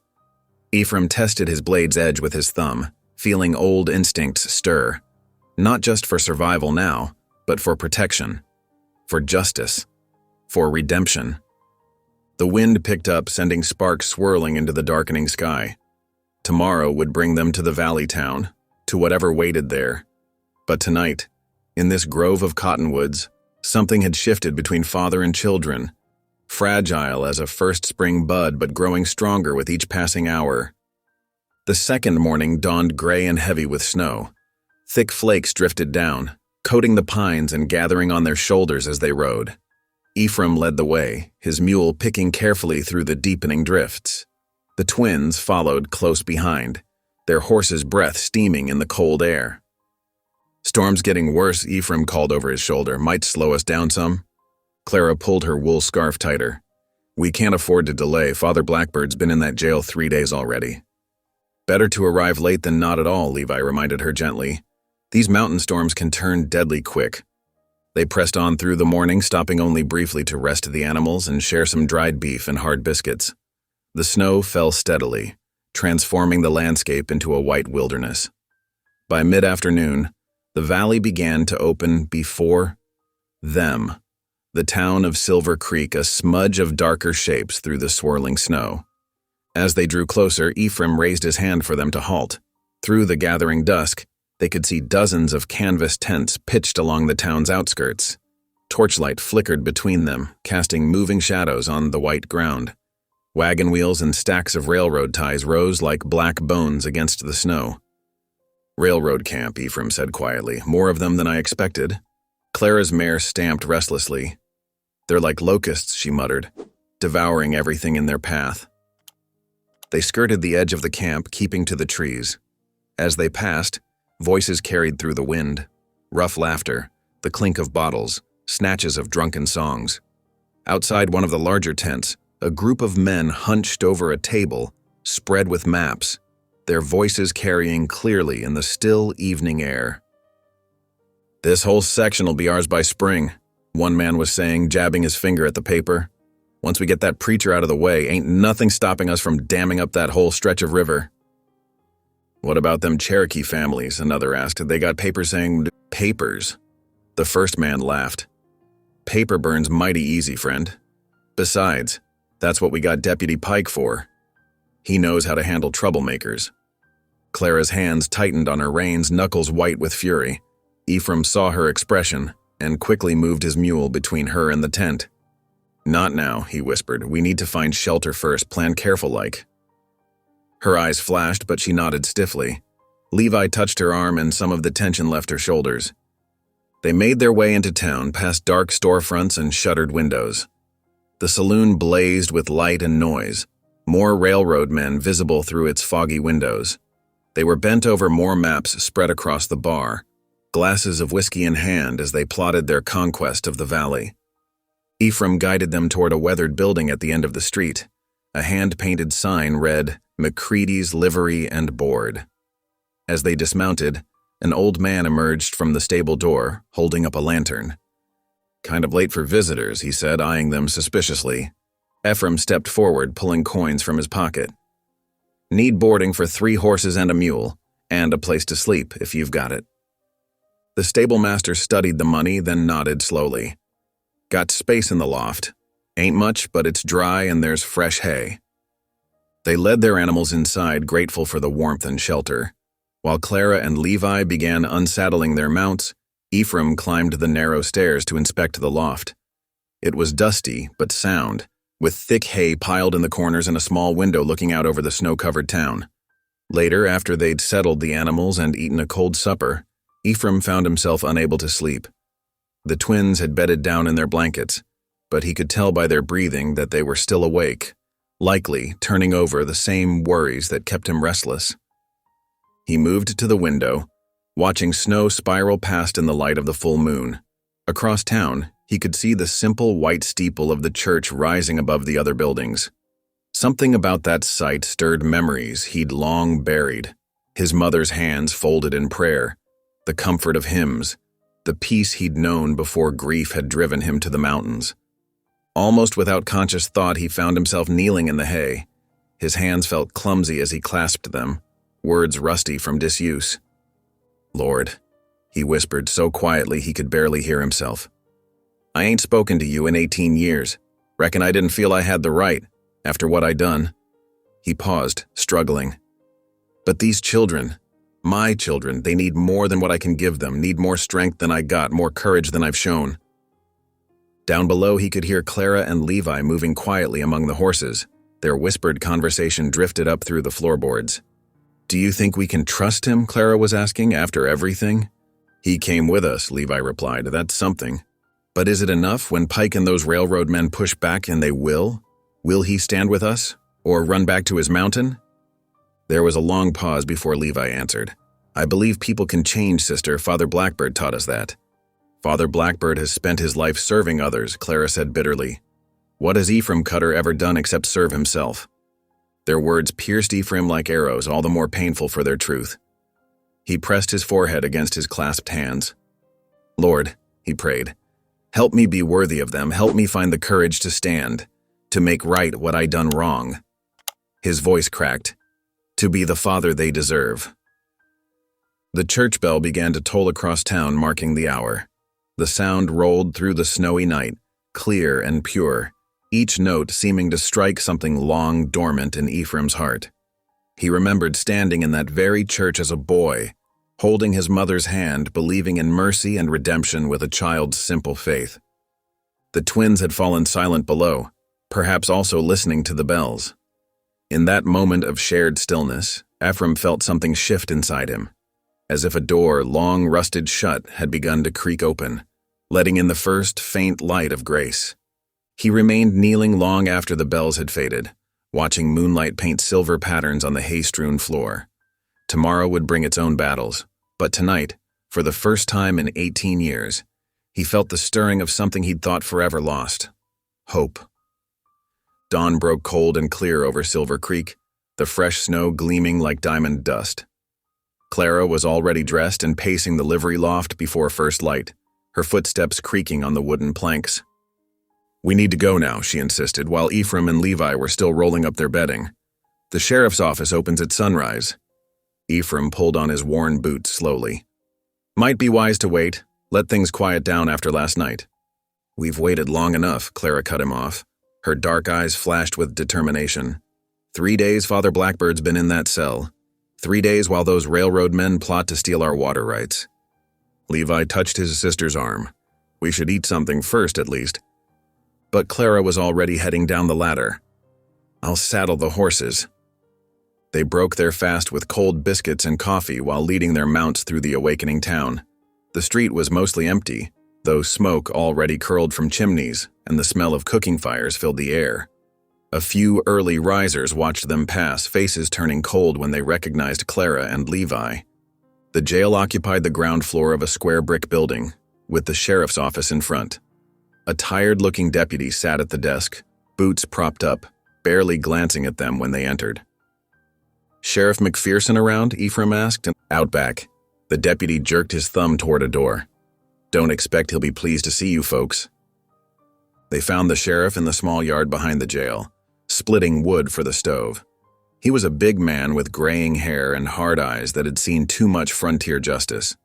Ephraim tested his blade's edge with his thumb, feeling old instincts stir. Not just for survival now, but for protection, for justice, for redemption. The wind picked up, sending sparks swirling into the darkening sky. Tomorrow would bring them to the valley town, to whatever waited there. But tonight, in this grove of cottonwoods, something had shifted between father and children, fragile as a first spring bud but growing stronger with each passing hour. The second morning dawned gray and heavy with snow. Thick flakes drifted down, coating the pines and gathering on their shoulders as they rode. Ephraim led the way, his mule picking carefully through the deepening drifts. The twins followed close behind, their horse's breath steaming in the cold air. "Storm's getting worse," Ephraim called over his shoulder. "Might slow us down some." Clara pulled her wool scarf tighter. "We can't afford to delay. Father Blackbird's been in that jail 3 days already." "Better to arrive late than not at all," Levi reminded her gently. "These mountain storms can turn deadly quick." They pressed on through the morning, stopping only briefly to rest the animals and share some dried beef and hard biscuits. The snow fell steadily, transforming the landscape into a white wilderness. By mid-afternoon, the valley began to open before them, the town of Silver Creek, a smudge of darker shapes through the swirling snow. As they drew closer, Ephraim raised his hand for them to halt. Through the gathering dusk, they could see dozens of canvas tents pitched along the town's outskirts. Torchlight flickered between them, casting moving shadows on the white ground. Wagon wheels and stacks of railroad ties rose like black bones against the snow. Railroad camp, Ephraim said quietly. More of them than I expected. Clara's mare stamped restlessly. They're like locusts, she muttered, devouring everything in their path. They skirted the edge of the camp, keeping to the trees. As they passed, voices carried through the wind. Rough laughter, the clink of bottles, snatches of drunken songs. Outside one of the larger tents, a group of men hunched over a table, spread with maps, their voices carrying clearly in the still evening air. "This whole section will be ours by spring," one man was saying, jabbing his finger at the paper. "Once we get that preacher out of the way, ain't nothing stopping us from damming up that whole stretch of river." "What about them Cherokee families?" another asked. "They got papers saying..." "Papers?" The first man laughed. "Paper burns mighty easy, friend. Besides, that's what we got Deputy Pike for. He knows how to handle troublemakers." Clara's hands tightened on her reins, knuckles white with fury. Ephraim saw her expression and quickly moved his mule between her and the tent. "Not now," he whispered. "We need to find shelter first, plan careful-like." Her eyes flashed, but she nodded stiffly. Levi touched her arm and some of the tension left her shoulders. They made their way into town, past dark storefronts and shuttered windows. The saloon blazed with light and noise, more railroad men visible through its foggy windows. They were bent over more maps spread across the bar, glasses of whiskey in hand as they plotted their conquest of the valley. Ephraim guided them toward a weathered building at the end of the street. A hand-painted sign read, "McCready's Livery and Board." As they dismounted, an old man emerged from the stable door, holding up a lantern. "Kind of late for visitors," he said, eyeing them suspiciously. Ephraim stepped forward, pulling coins from his pocket. "Need boarding for 3 horses and a mule, and a place to sleep, if you've got it." The stablemaster studied the money, then nodded slowly. "Got space in the loft. Ain't much, but it's dry and there's fresh hay." They led their animals inside, grateful for the warmth and shelter. While Clara and Levi began unsaddling their mounts, Ephraim climbed the narrow stairs to inspect the loft. It was dusty, but sound, with thick hay piled in the corners and a small window looking out over the snow-covered town. Later, after they'd settled the animals and eaten a cold supper, Ephraim found himself unable to sleep. The twins had bedded down in their blankets, but he could tell by their breathing that they were still awake, likely turning over the same worries that kept him restless. He moved to the window, watching snow spiral past in the light of the full moon. Across town, he could see the simple white steeple of the church rising above the other buildings. Something about that sight stirred memories he'd long buried. His mother's hands folded in prayer, the comfort of hymns, the peace he'd known before grief had driven him to the mountains. Almost without conscious thought, he found himself kneeling in the hay. His hands felt clumsy as he clasped them, words rusty from disuse. "Lord," he whispered so quietly he could barely hear himself. "I ain't spoken to you in 18 years. Reckon I didn't feel I had the right, after what I done." He paused, struggling. "But these children, my children, they need more than what I can give them, need more strength than I got, more courage than I've shown." Down below, he could hear Clara and Levi moving quietly among the horses. Their whispered conversation drifted up through the floorboards. "Do you think we can trust him?" Clara was asking, "after everything?" "He came with us," Levi replied. "That's something. But is it enough when Pike and those railroad men push back, and they will? Will he stand with us? Or run back to his mountain?" There was a long pause before Levi answered. "I believe people can change, sister. Father Blackbird taught us that." "Father Blackbird has spent his life serving others," Clara said bitterly. "What has Ephraim Cutter ever done except serve himself?" Their words pierced Ephraim like arrows, all the more painful for their truth. He pressed his forehead against his clasped hands. "Lord," he prayed, "help me be worthy of them. Help me find the courage to stand, to make right what I done wrong." His voice cracked. "To be the father they deserve." The church bell began to toll across town, marking the hour. The sound rolled through the snowy night, clear and pure, each note seeming to strike something long dormant in Ephraim's heart. He remembered standing in that very church as a boy, holding his mother's hand, believing in mercy and redemption with a child's simple faith. The twins had fallen silent below, perhaps also listening to the bells. In that moment of shared stillness, Ephraim felt something shift inside him. as if a door, long rusted shut, had begun to creak open, letting in the first faint light of grace. He remained kneeling long after the bells had faded, watching moonlight paint silver patterns on the hay-strewn floor. Tomorrow would bring its own battles, but tonight, for the first time in 18 years, he felt the stirring of something he'd thought forever lost: hope. Dawn broke cold and clear over Silver Creek, the fresh snow gleaming like diamond dust. Clara was already dressed and pacing the livery loft before first light, her footsteps creaking on the wooden planks. "We need to go now," she insisted, while Ephraim and Levi were still rolling up their bedding. "The sheriff's office opens at sunrise." Ephraim pulled on his worn boots slowly. "Might be wise to wait. Let things quiet down after last night." "We've waited long enough," Clara cut him off. Her dark eyes flashed with determination. 3 days Father Blackbird's been in that cell. 3 days while those railroad men plot to steal our water rights. Levi touched his sister's arm. "We should eat something first, at least." But Clara was already heading down the ladder. "I'll saddle the horses." They broke their fast with cold biscuits and coffee while leading their mounts through the awakening town. The street was mostly empty, though smoke already curled from chimneys and the smell of cooking fires filled the air. A few early risers watched them pass, faces turning cold when they recognized Clara and Levi. The jail occupied the ground floor of a square brick building, with the sheriff's office in front. A tired-looking deputy sat at the desk, boots propped up, barely glancing at them when they entered. "Sheriff McPherson around?" Ephraim asked. "Out back." The deputy jerked his thumb toward a door. "Don't expect he'll be pleased to see you folks." They found the sheriff in the small yard behind the jail, splitting wood for the stove. He was a big man with graying hair and hard eyes that had seen too much frontier justice.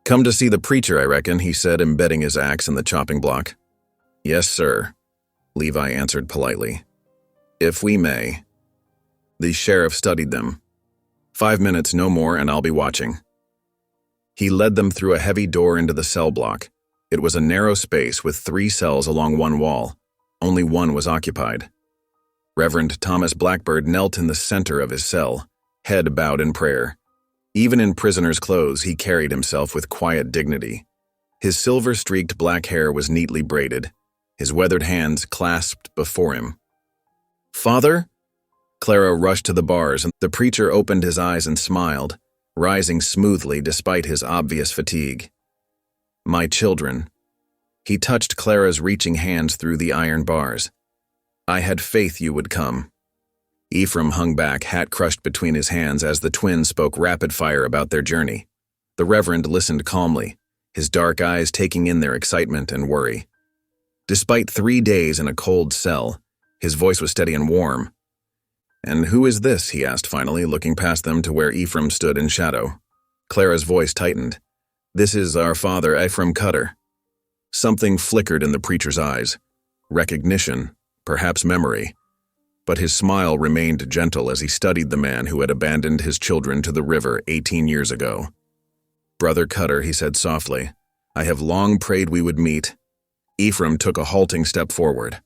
"Come to see the preacher, I reckon," he said, embedding his axe in the chopping block. "Yes, sir," Levi answered politely. "If we may." The sheriff studied them. 5 minutes, no more, and I'll be watching." He led them through a heavy door into the cell block. It was a narrow space with 3 cells along one wall. Only one was occupied. Reverend Thomas Blackbird knelt in the center of his cell, head bowed in prayer. Even in prisoner's clothes, he carried himself with quiet dignity. His silver-streaked black hair was neatly braided, his weathered hands clasped before him. "Father?" Clara rushed to the bars, and the preacher opened his eyes and smiled, rising smoothly despite his obvious fatigue. "My children." He touched Clara's reaching hands through the iron bars. "I had faith you would come." Ephraim hung back, hat crushed between his hands as the twins spoke rapid fire about their journey. The Reverend listened calmly, his dark eyes taking in their excitement and worry. Despite 3 days in a cold cell, his voice was steady and warm. "And who is this?" he asked finally, looking past them to where Ephraim stood in shadow. Clara's voice tightened. "This is our father, Ephraim Cutter." Something flickered in the preacher's eyes. Recognition, perhaps memory. But his smile remained gentle as he studied the man who had abandoned his children to the river 18 years ago. "Brother Cutter," he said softly, "I have long prayed we would meet." Ephraim took a halting step forward.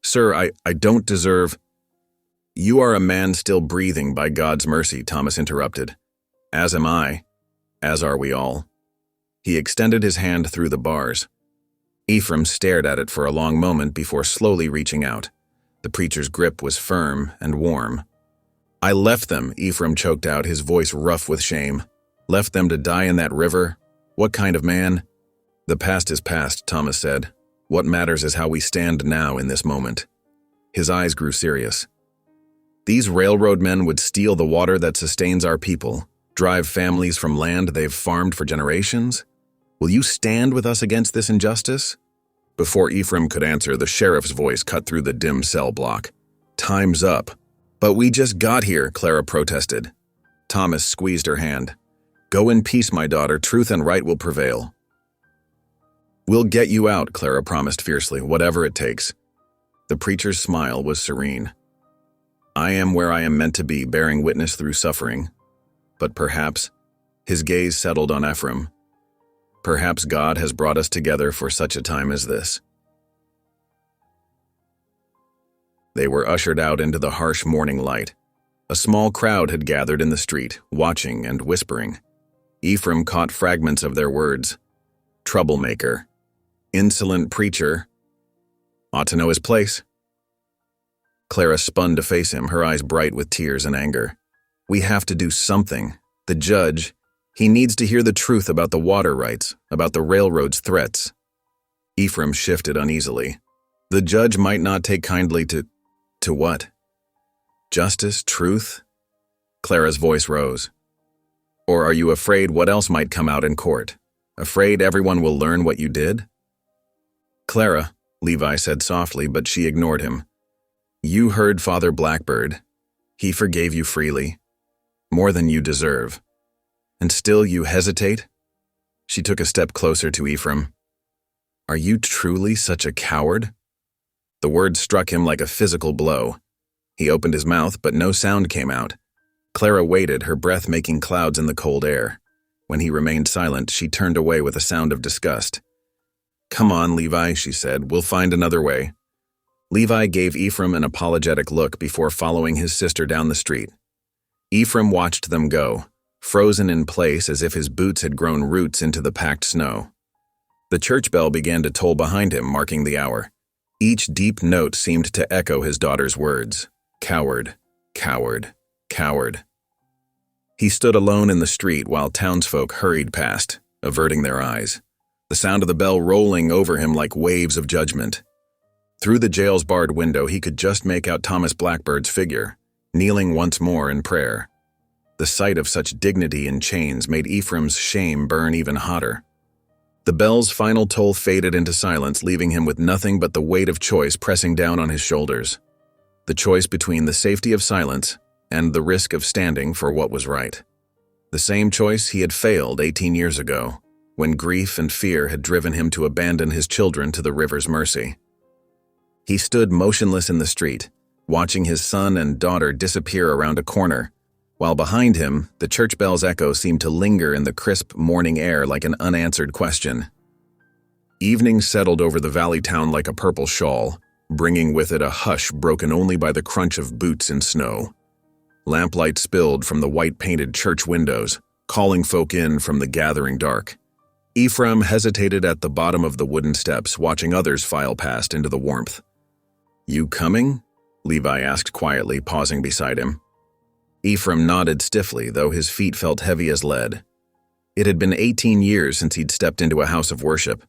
"Sir, I don't deserve—" "You are a man still breathing by God's mercy," Thomas interrupted. "As am I. As are we all." He extended his hand through the bars. Ephraim stared at it for a long moment before slowly reaching out. The preacher's grip was firm and warm. "I left them," Ephraim choked out, his voice rough with shame. "Left them to die in that river? What kind of man?" "The past is past," Thomas said. "What matters is how we stand now in this moment." His eyes grew serious. "These railroad men would steal the water that sustains our people, drive families from land they've farmed for generations? Will you stand with us against this injustice?" Before Ephraim could answer, the sheriff's voice cut through the dim cell block. "Time's up." "But we just got here," Clara protested. Thomas squeezed her hand. "Go in peace, my daughter. Truth and right will prevail." "We'll get you out," Clara promised fiercely, "whatever it takes." The preacher's smile was serene. "I am where I am meant to be, bearing witness through suffering. But perhaps," his gaze settled on Ephraim, "perhaps God has brought us together for such a time as this." They were ushered out into the harsh morning light. A small crowd had gathered in the street, watching and whispering. Ephraim caught fragments of their words. Troublemaker. Insolent preacher. Ought to know his place. Clara spun to face him, her eyes bright with tears and anger. We have to do something. The judge, he needs to hear the truth about the water rights, about the railroad's threats. Ephraim shifted uneasily. The judge might not take kindly to what? Justice? Truth? Clara's voice rose. Or are you afraid what else might come out in court? Afraid everyone will learn what you did? Clara, Levi said softly, but she ignored him. You heard Father Blackbird. He forgave you freely. More than you deserve. And still you hesitate? She took a step closer to Ephraim. Are you truly such a coward? The word struck him like a physical blow. He opened his mouth, but no sound came out. Clara waited, her breath making clouds in the cold air. When he remained silent, she turned away with a sound of disgust. Come on, Levi, she said. We'll find another way. Levi gave Ephraim an apologetic look before following his sister down the street. Ephraim watched them go, frozen in place as if his boots had grown roots into the packed snow. The church bell began to toll behind him, marking the hour. Each deep note seemed to echo his daughter's words. Coward, coward, coward. He stood alone in the street while townsfolk hurried past, averting their eyes, the sound of the bell rolling over him like waves of judgment. Through the jail's barred window, he could just make out Thomas Blackbird's figure, kneeling once more in prayer. The sight of such dignity in chains made Ephraim's shame burn even hotter. The bell's final toll faded into silence, leaving him with nothing but the weight of choice pressing down on his shoulders. The choice between the safety of silence and the risk of standing for what was right. The same choice he had failed 18 years ago, when grief and fear had driven him to abandon his children to the river's mercy. He stood motionless in the street, watching his son and daughter disappear around a corner, while behind him, the church bell's echo seemed to linger in the crisp morning air like an unanswered question. Evening settled over the valley town like a purple shawl, bringing with it a hush broken only by the crunch of boots in snow. Lamplight spilled from the white-painted church windows, calling folk in from the gathering dark. Ephraim hesitated at the bottom of the wooden steps, watching others file past into the warmth. You coming? Levi asked quietly, pausing beside him. Ephraim nodded stiffly, though his feet felt heavy as lead. It had been 18 years since he'd stepped into a house of worship.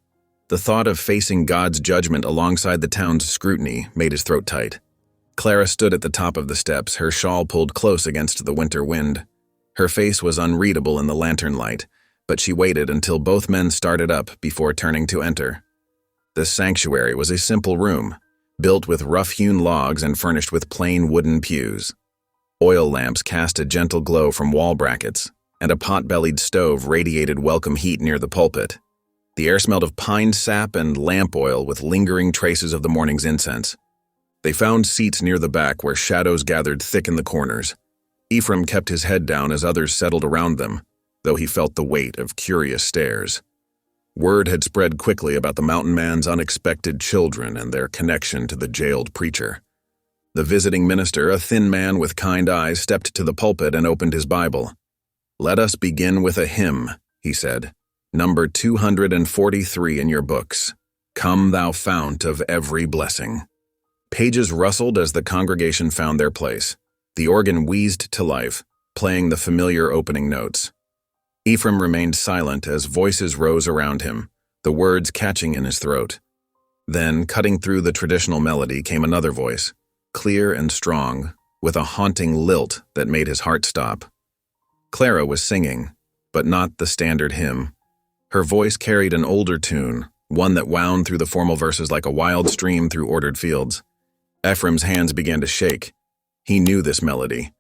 The thought of facing God's judgment alongside the town's scrutiny made his throat tight. Clara stood at the top of the steps, her shawl pulled close against the winter wind. Her face was unreadable in the lantern light, but she waited until both men started up before turning to enter. The sanctuary was a simple room, built with rough-hewn logs and furnished with plain wooden pews. Oil lamps cast a gentle glow from wall brackets, and a pot-bellied stove radiated welcome heat near the pulpit. The air smelled of pine sap and lamp oil with lingering traces of the morning's incense. They found seats near the back where shadows gathered thick in the corners. Ephraim kept his head down as others settled around them, though he felt the weight of curious stares. Word had spread quickly about the mountain man's unexpected children and their connection to the jailed preacher. The visiting minister, a thin man with kind eyes, stepped to the pulpit and opened his Bible. Let us begin with a hymn, he said. Number 243 in your books. Come, thou fount of every blessing. Pages rustled as the congregation found their place. The organ wheezed to life, playing the familiar opening notes. Ephraim remained silent as voices rose around him, the words catching in his throat. Then, cutting through the traditional melody, came another voice, clear and strong, with a haunting lilt that made his heart stop. Clara was singing, but not the standard hymn. Her voice carried an older tune, one that wound through the formal verses like a wild stream through ordered fields. Ephraim's hands began to shake. He knew this melody.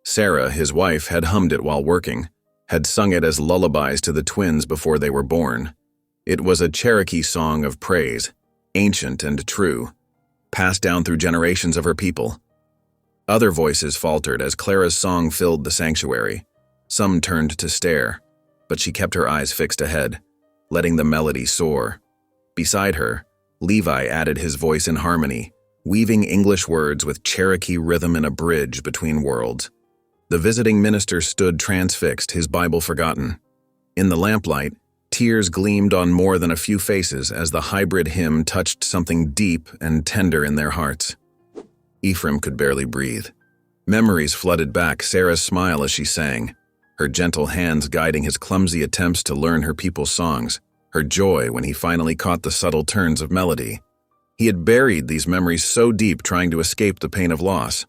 Sarah, his wife, had hummed it while working, had sung it as lullabies to the twins before they were born. It was a Cherokee song of praise, ancient and true, passed down through generations of her people. Other voices faltered as Clara's song filled the sanctuary. Some turned to stare, but she kept her eyes fixed ahead, letting the melody soar. Beside her, Levi added his voice in harmony, weaving English words with Cherokee rhythm in a bridge between worlds. The visiting minister stood transfixed, his Bible forgotten. In the lamplight, tears gleamed on more than a few faces as the hybrid hymn touched something deep and tender in their hearts. Ephraim could barely breathe. Memories flooded back Sarah's smile as she sang, her gentle hands guiding his clumsy attempts to learn her people's songs, her joy when he finally caught the subtle turns of melody. He had buried these memories so deep trying to escape the pain of loss,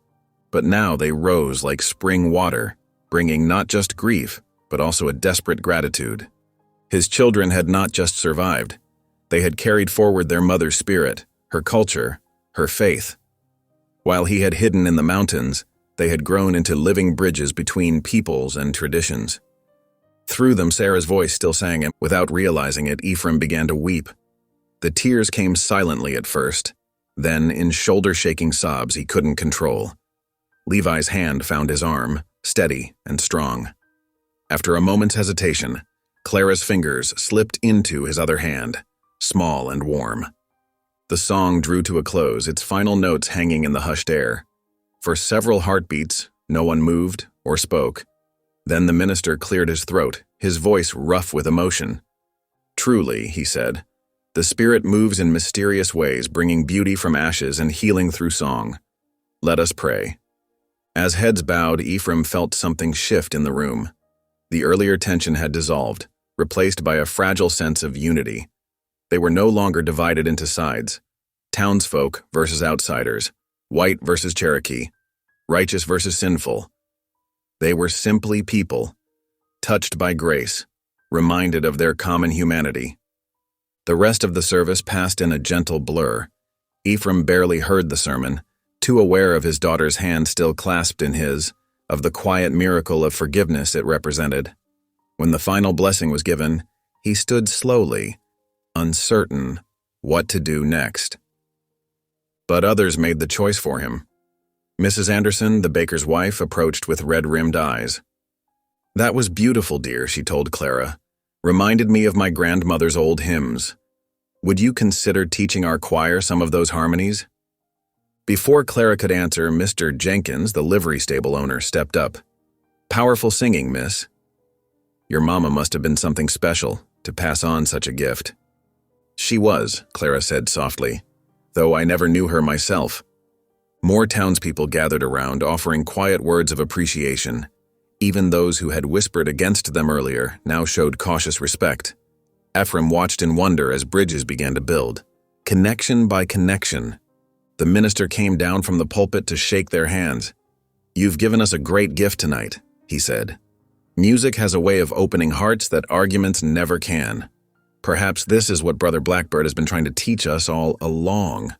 but now they rose like spring water, bringing not just grief, but also a desperate gratitude. His children had not just survived. They had carried forward their mother's spirit, her culture, her faith. While he had hidden in the mountains, they had grown into living bridges between peoples and traditions. Through them, Sarah's voice still sang, and without realizing it, Ephraim began to weep. The tears came silently at first, then in shoulder-shaking sobs he couldn't control. Levi's hand found his arm, steady and strong. After a moment's hesitation, Clara's fingers slipped into his other hand, small and warm. The song drew to a close, its final notes hanging in the hushed air. For several heartbeats, no one moved or spoke. Then the minister cleared his throat, his voice rough with emotion. "Truly," he said, "the Spirit moves in mysterious ways, bringing beauty from ashes and healing through song. Let us pray." As heads bowed, Ephraim felt something shift in the room. The earlier tension had dissolved, replaced by a fragile sense of unity. They were no longer divided into sides. Townsfolk versus outsiders, white versus Cherokee, righteous versus sinful. They were simply people, touched by grace, reminded of their common humanity. The rest of the service passed in a gentle blur. Ephraim barely heard the sermon, too aware of his daughter's hand still clasped in his, of the quiet miracle of forgiveness it represented. When the final blessing was given, he stood slowly, uncertain what to do next. But others made the choice for him. Mrs. Anderson, the baker's wife, approached with red-rimmed eyes. "That was beautiful, dear," she told Clara. "Reminded me of my grandmother's old hymns. Would you consider teaching our choir some of those harmonies?" Before Clara could answer, Mr. Jenkins, the livery stable owner, stepped up. "Powerful singing, miss. Your mama must have been something special to pass on such a gift." "She was," Clara said softly, "though I never knew her myself." More townspeople gathered around, offering quiet words of appreciation. Even those who had whispered against them earlier now showed cautious respect. Ephraim watched in wonder as bridges began to build, connection by connection. The minister came down from the pulpit to shake their hands. "You've given us a great gift tonight," he said. "Music has a way of opening hearts that arguments never can. Perhaps this is what Brother Blackbird has been trying to teach us all along."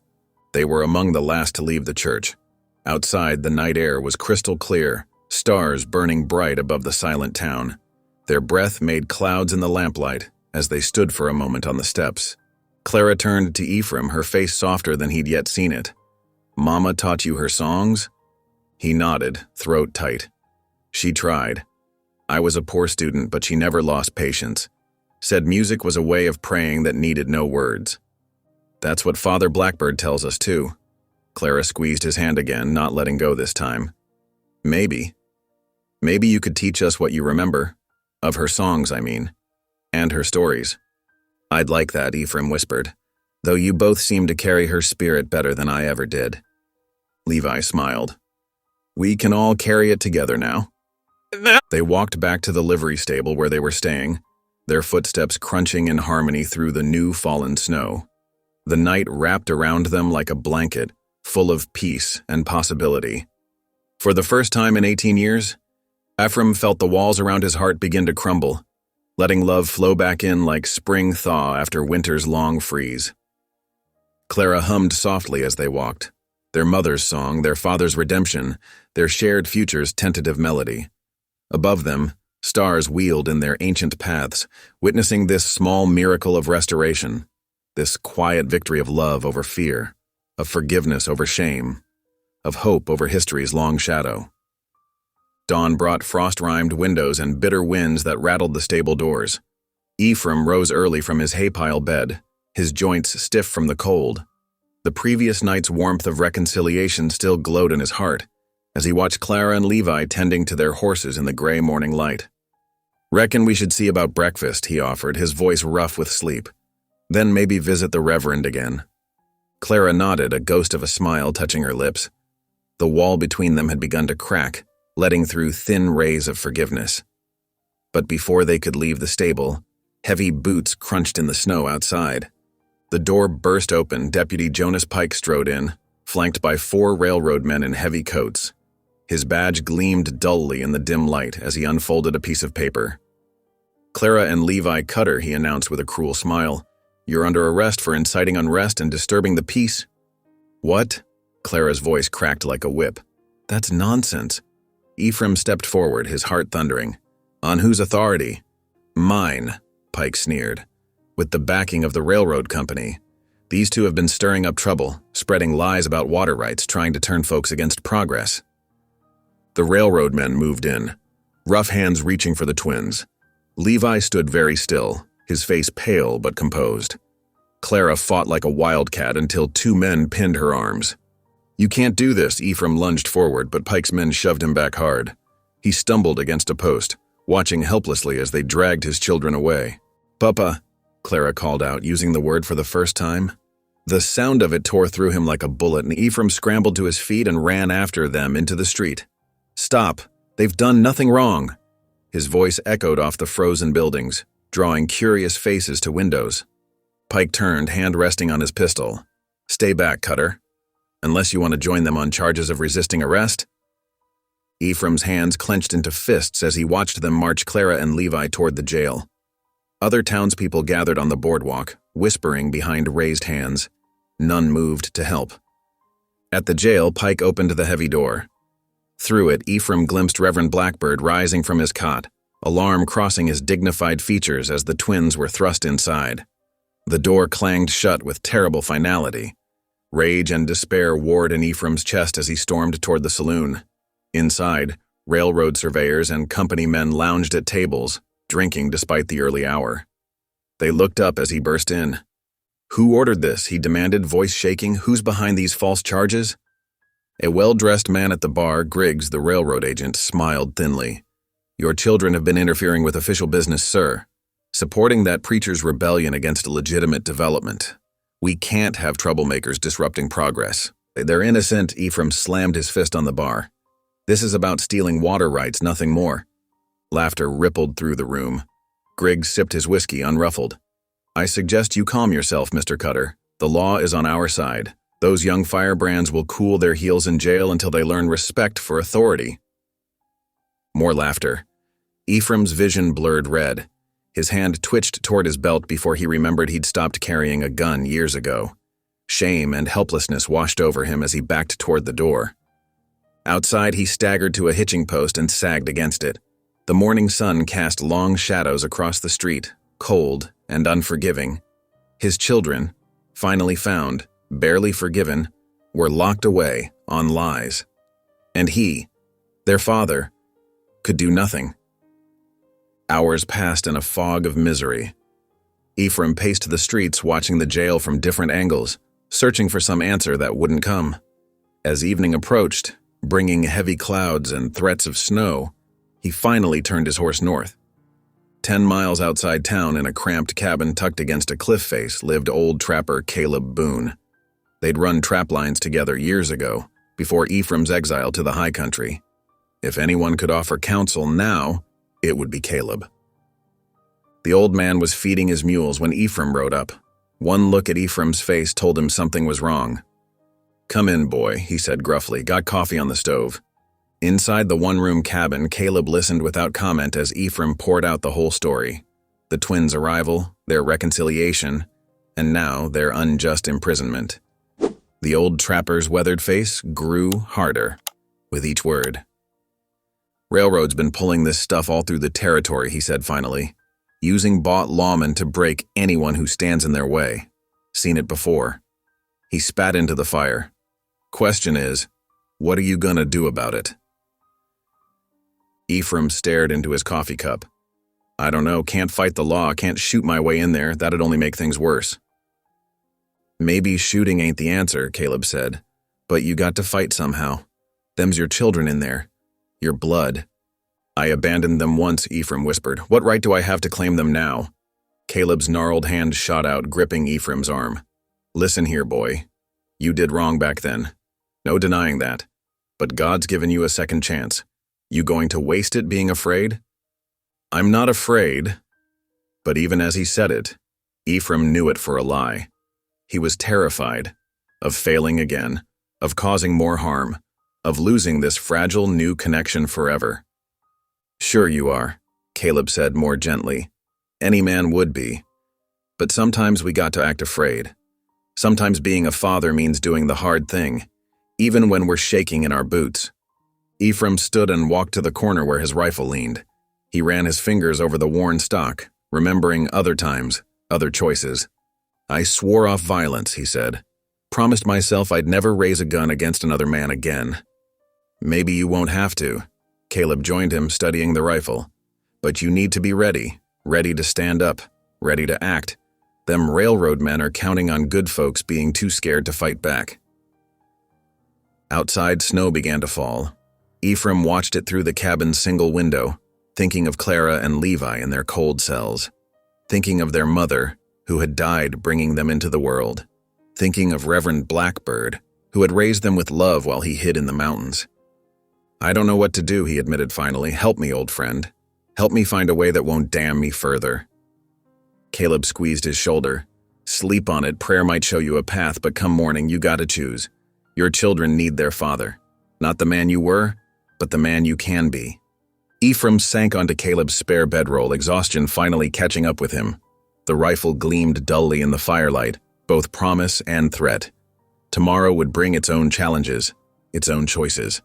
They were among the last to leave the church. Outside, the night air was crystal clear, stars burning bright above the silent town. Their breath made clouds in the lamplight as they stood for a moment on the steps. Clara turned to Ephraim, her face softer than he'd yet seen it. "Mama taught you her songs?" He nodded, throat tight. "She tried. I was a poor student, but she never lost patience. Said music was a way of praying that needed no words. That's what Father Blackbird tells us too." Clara squeezed his hand again, not letting go this time. Maybe you could teach us what you remember. Of her songs, I mean. And her stories." "I'd like that," Ephraim whispered, "though you both seem to carry her spirit better than I ever did." Levi smiled. "We can all carry it together now." They walked back to the livery stable where they were staying, their footsteps crunching in harmony through the new fallen snow. The night wrapped around them like a blanket, full of peace and possibility. For the first time in 18 years, Ephraim felt the walls around his heart begin to crumble, letting love flow back in like spring thaw after winter's long freeze. Clara hummed softly as they walked, their mother's song, their father's redemption, their shared future's tentative melody. Above them, stars wheeled in their ancient paths, witnessing this small miracle of restoration, this quiet victory of love over fear, of forgiveness over shame, of hope over history's long shadow. Dawn brought frost-rimed windows and bitter winds that rattled the stable doors. Ephraim rose early from his hay-pile bed, his joints stiff from the cold. The previous night's warmth of reconciliation still glowed in his heart as he watched Clara and Levi tending to their horses in the gray morning light. Reckon we should see about breakfast, he offered, his voice rough with sleep. Then maybe visit the Reverend again. Clara nodded, a ghost of a smile touching her lips. The wall between them had begun to crack, letting through thin rays of forgiveness. But before they could leave the stable, heavy boots crunched in the snow outside. The door burst open. Deputy Jonas Pike strode in, flanked by 4 railroad men in heavy coats. His badge gleamed dully in the dim light as he unfolded a piece of paper. "Clara and Levi Cutter," he announced with a cruel smile. "You're under arrest for inciting unrest and disturbing the peace." "What?" Clara's voice cracked like a whip. "That's nonsense." Ephraim stepped forward, his heart thundering. "On whose authority?" "Mine," Pike sneered. "With the backing of the railroad company. These two have been stirring up trouble, spreading lies about water rights, trying to turn folks against progress." The railroad men moved in, rough hands reaching for the twins. Levi stood very still, his face pale but composed. Clara fought like a wildcat until 2 men pinned her arms. "You can't do this," Ephraim lunged forward, but Pike's men shoved him back hard. He stumbled against a post, watching helplessly as they dragged his children away. "Papa," Clara called out, using the word for the first time. The sound of it tore through him like a bullet, and Ephraim scrambled to his feet and ran after them into the street. "Stop! They've done nothing wrong!" His voice echoed off the frozen buildings, drawing curious faces to windows. Pike turned, hand resting on his pistol. "Stay back, Cutter. Unless you want to join them on charges of resisting arrest." Ephraim's hands clenched into fists as he watched them march Clara and Levi toward the jail. Other townspeople gathered on the boardwalk, whispering behind raised hands. None moved to help. At the jail, Pike opened the heavy door. Through it, Ephraim glimpsed Reverend Blackbird rising from his cot, alarm crossing his dignified features as the twins were thrust inside. The door clanged shut with terrible finality. Rage and despair warred in Ephraim's chest as he stormed toward the saloon. Inside, railroad surveyors and company men lounged at tables, drinking despite the early hour. They looked up as he burst in. "Who ordered this?" he demanded, voice shaking. "Who's behind these false charges?" A well-dressed man at the bar, Griggs, the railroad agent, smiled thinly. "Your children have been interfering with official business, sir, supporting that preacher's rebellion against a legitimate development. We can't have troublemakers disrupting progress. They're innocent." Ephraim slammed his fist on the bar. "This is about stealing water rights, nothing more." Laughter rippled through the room. Griggs sipped his whiskey, unruffled. "I suggest you calm yourself, Mr. Cutter. The law is on our side. Those young firebrands will cool their heels in jail until they learn respect for authority." More laughter. Ephraim's vision blurred red. His hand twitched toward his belt before he remembered he'd stopped carrying a gun years ago. Shame and helplessness washed over him as he backed toward the door. Outside, he staggered to a hitching post and sagged against it. The morning sun cast long shadows across the street, cold and unforgiving. His children, finally found, barely forgiven, were locked away on lies. And he, their father, could do nothing. Hours passed in a fog of misery. Ephraim paced the streets, watching the jail from different angles, searching for some answer that wouldn't come. As evening approached, bringing heavy clouds and threats of snow, he finally turned his horse north. 10 miles outside town, in a cramped cabin tucked against a cliff face, lived old trapper Caleb Boone. They'd run trap lines together years ago, before Ephraim's exile to the high country. If anyone could offer counsel now, it would be Caleb. The old man was feeding his mules when Ephraim rode up. One look at Ephraim's face told him something was wrong. "Come in, boy," he said gruffly. "Got coffee on the stove." Inside the one-room cabin, Caleb listened without comment as Ephraim poured out the whole story. The twins' arrival, their reconciliation, and now their unjust imprisonment. The old trapper's weathered face grew harder with each word. "Railroad's been pulling this stuff all through the territory," he said finally, "using bought lawmen to break anyone who stands in their way. Seen it before." He spat into the fire. "Question is, what are you gonna do about it?" Ephraim stared into his coffee cup. "I don't know, can't fight the law, can't shoot my way in there, that'd only make things worse." "Maybe shooting ain't the answer," Caleb said, "but you got to fight somehow. Them's your children in there. Your blood. I abandoned them once, Ephraim whispered. What right do I have to claim them now? Caleb's gnarled hand shot out, gripping Ephraim's arm. Listen here, boy. You did wrong back then. No denying that. But God's given you a second chance. You going to waste it being afraid? I'm not afraid. But even as he said it, Ephraim knew it for a lie. He was terrified of failing again, of causing more harm, of losing this fragile new connection forever. Sure you are, Caleb said more gently. Any man would be. But sometimes we got to act afraid. Sometimes being a father means doing the hard thing, even when we're shaking in our boots. Ephraim stood and walked to the corner where his rifle leaned. He ran his fingers over the worn stock, remembering other times, other choices. I swore off violence, he said. Promised myself I'd never raise a gun against another man again. Maybe you won't have to. Caleb joined him, studying the rifle. But you need to be ready to stand up, ready to act. Them railroad men are counting on good folks being too scared to fight back. Outside, snow began to fall. Ephraim watched it through the cabin's single window, thinking of Clara and Levi in their cold cells, thinking of their mother, who had died bringing them into the world, thinking of Reverend Blackbird, who had raised them with love while he hid in the mountains. I don't know what to do, he admitted finally. Help me, old friend. Help me find a way that won't damn me further. Caleb squeezed his shoulder. Sleep on it, prayer might show you a path, but come morning, you gotta choose. Your children need their father. Not the man you were, but the man you can be. Ephraim sank onto Caleb's spare bedroll, exhaustion finally catching up with him. The rifle gleamed dully in the firelight, both promise and threat. Tomorrow would bring its own challenges, its own choices.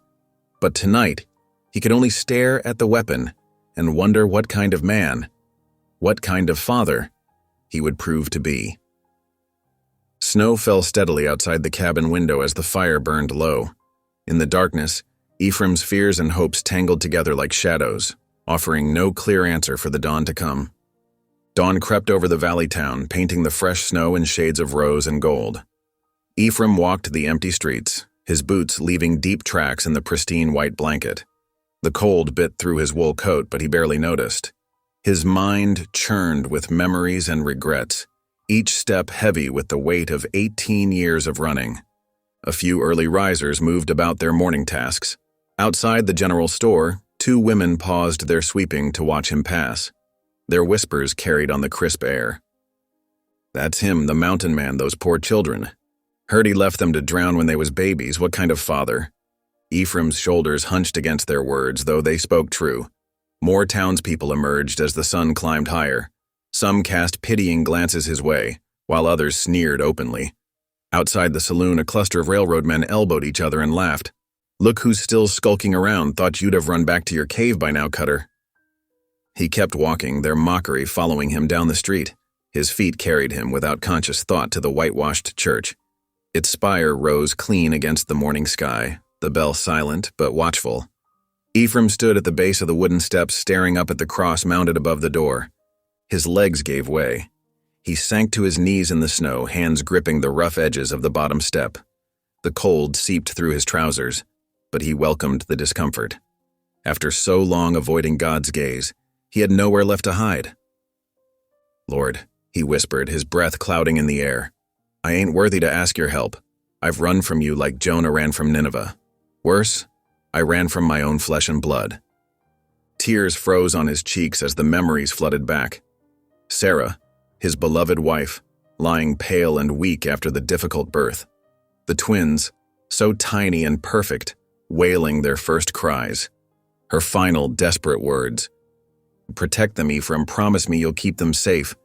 But tonight, he could only stare at the weapon and wonder what kind of man, what kind of father, he would prove to be. Snow fell steadily outside the cabin window as the fire burned low. In the darkness, Ephraim's fears and hopes tangled together like shadows, offering no clear answer for the dawn to come. Dawn crept over the valley town, painting the fresh snow in shades of rose and gold. Ephraim walked the empty streets, his boots leaving deep tracks in the pristine white blanket. The cold bit through his wool coat, but he barely noticed. His mind churned with memories and regrets, each step heavy with the weight of 18 years of running. A few early risers moved about their morning tasks. Outside the general store, two women paused their sweeping to watch him pass. Their whispers carried on the crisp air. That's him, the mountain man, those poor children. Heard he left them to drown when they was babies. What kind of father? Ephraim's shoulders hunched against their words, though they spoke true. More townspeople emerged as the sun climbed higher. Some cast pitying glances his way, while others sneered openly. Outside the saloon, a cluster of railroad men elbowed each other and laughed. Look who's still skulking around. Thought you'd have run back to your cave by now, Cutter. He kept walking, their mockery following him down the street. His feet carried him without conscious thought to the whitewashed church. Its spire rose clean against the morning sky, the bell silent but watchful. Ephraim stood at the base of the wooden steps, staring up at the cross mounted above the door. His legs gave way. He sank to his knees in the snow, hands gripping the rough edges of the bottom step. The cold seeped through his trousers, but he welcomed the discomfort. After so long avoiding God's gaze, he had nowhere left to hide. Lord, he whispered, his breath clouding in the air, I ain't worthy to ask your help. I've run from you like Jonah ran from Nineveh. Worse, I ran from my own flesh and blood. Tears froze on his cheeks as the memories flooded back. Sarah, his beloved wife, lying pale and weak after the difficult birth. The twins, so tiny and perfect, wailing their first cries. Her final desperate words. Protect them, Ephraim, promise me you'll keep them safe.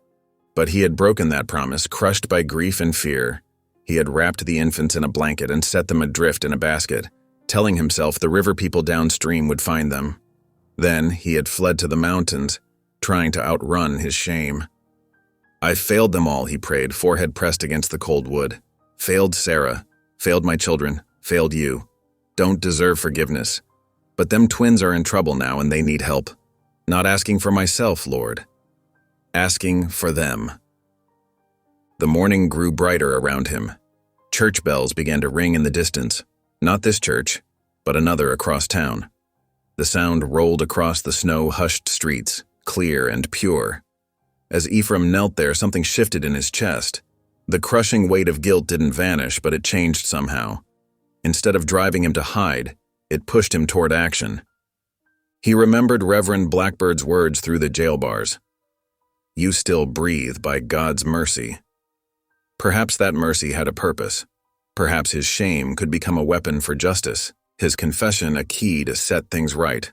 But he had broken that promise, crushed by grief and fear. He had wrapped the infants in a blanket and set them adrift in a basket, telling himself the river people downstream would find them. Then he had fled to the mountains, trying to outrun his shame. I failed them all, he prayed, forehead pressed against the cold wood. Failed Sarah, failed my children, failed you. Don't deserve forgiveness. But them twins are in trouble now and they need help. Not asking for myself, Lord. Asking for them. The morning grew brighter around him. Church bells began to ring in the distance. Not this church, but another across town. The sound rolled across the snow-hushed streets, clear and pure. As Ephraim knelt there, something shifted in his chest. The crushing weight of guilt didn't vanish, but it changed somehow. Instead of driving him to hide, it pushed him toward action. He remembered Reverend Blackbird's words through the jail bars. "You still breathe by God's mercy." Perhaps that mercy had a purpose. Perhaps his shame could become a weapon for justice, his confession a key to set things right.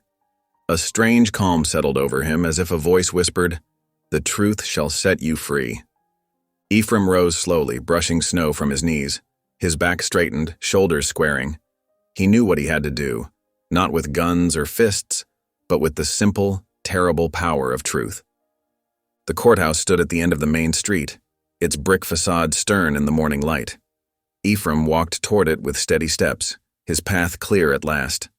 A strange calm settled over him, as if a voice whispered, "The truth shall set you free." Ephraim rose slowly, brushing snow from his knees, his back straightened, shoulders squaring. He knew what he had to do, not with guns or fists, but with the simple, terrible power of truth. The courthouse stood at the end of the main street, its brick facade stern in the morning light. Ephraim walked toward it with steady steps, his path clear at last.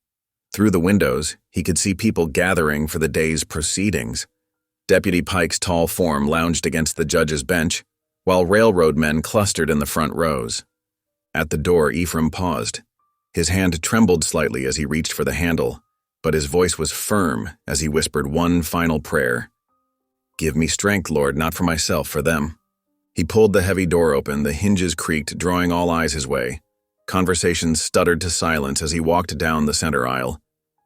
Through the windows, he could see people gathering for the day's proceedings. Deputy Pike's tall form lounged against the judge's bench, while railroad men clustered in the front rows. At the door, Ephraim paused. His hand trembled slightly as he reached for the handle, but his voice was firm as he whispered one final prayer. "Give me strength, Lord, not for myself, for them." He pulled the heavy door open, the hinges creaked, drawing all eyes his way. Conversations stuttered to silence as he walked down the center aisle.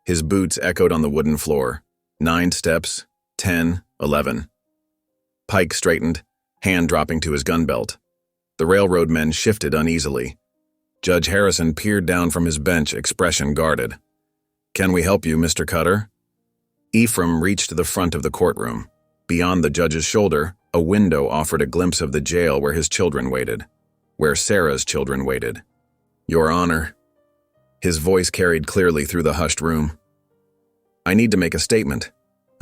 His boots echoed on the wooden floor. 9 steps, 10, 11. Pike straightened, hand dropping to his gun belt. The railroad men shifted uneasily. Judge Harrison peered down from his bench, expression guarded. "Can we help you, Mr. Cutter?" Ephraim reached to the front of the courtroom. Beyond the judge's shoulder, a window offered a glimpse of the jail where his children waited, where Sarah's children waited. "Your Honor." His voice carried clearly through the hushed room. "I need to make a statement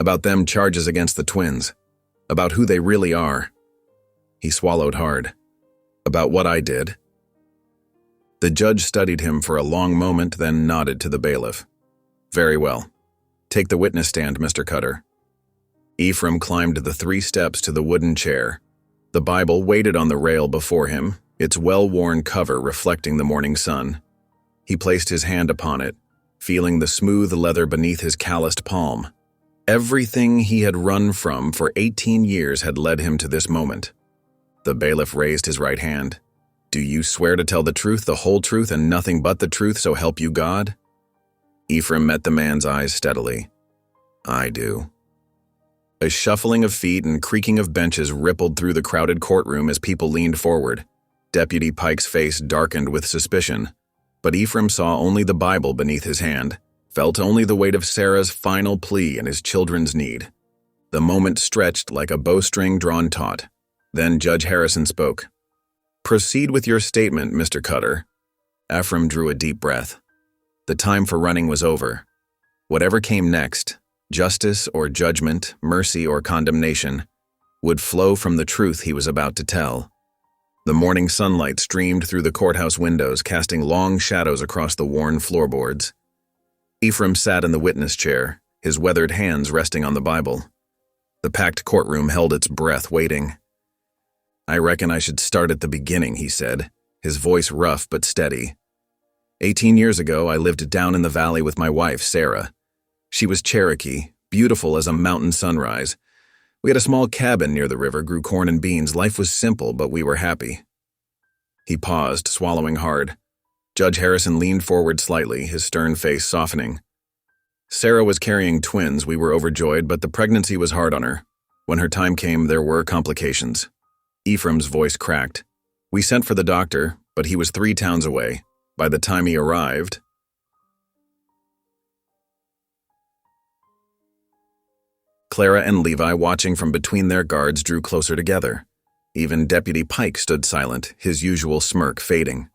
about them charges against the twins, about who they really are." He swallowed hard. "About what I did." The judge studied him for a long moment, then nodded to the bailiff. "Very well. Take the witness stand, Mr. Cutter." Ephraim climbed the 3 steps to the wooden chair. The Bible waited on the rail before him, its well-worn cover reflecting the morning sun. He placed his hand upon it, feeling the smooth leather beneath his calloused palm. Everything he had run from for 18 years had led him to this moment. The bailiff raised his right hand. "Do you swear to tell the truth, the whole truth, and nothing but the truth, so help you God?" Ephraim met the man's eyes steadily. "I do." A shuffling of feet and creaking of benches rippled through the crowded courtroom as people leaned forward. Deputy Pike's face darkened with suspicion, but Ephraim saw only the Bible beneath his hand, felt only the weight of Sarah's final plea and his children's need. The moment stretched like a bowstring drawn taut. Then Judge Harrison spoke. "Proceed with your statement, Mr. Cutter." Ephraim drew a deep breath. The time for running was over. Whatever came next, justice or judgment, mercy or condemnation, would flow from the truth he was about to tell. The morning sunlight streamed through the courthouse windows, casting long shadows across the worn floorboards. Ephraim sat in the witness chair, his weathered hands resting on the Bible. The packed courtroom held its breath, waiting. "I reckon I should start at the beginning," he said, his voice rough but steady. 18 years ago, I lived down in the valley with my wife, Sarah. She was Cherokee, beautiful as a mountain sunrise. We had a small cabin near the river, grew corn and beans. Life was simple, but we were happy. He paused, swallowing hard. Judge Harrison leaned forward slightly, his stern face softening. Sarah was carrying twins. We were overjoyed, but the pregnancy was hard on her. When her time came, there were complications. Ephraim's voice cracked. We sent for the doctor, but he was 3 towns away. By the time he arrived, Clara and Levi, watching from between their guards, drew closer together. Even Deputy Pike stood silent, his usual smirk fading.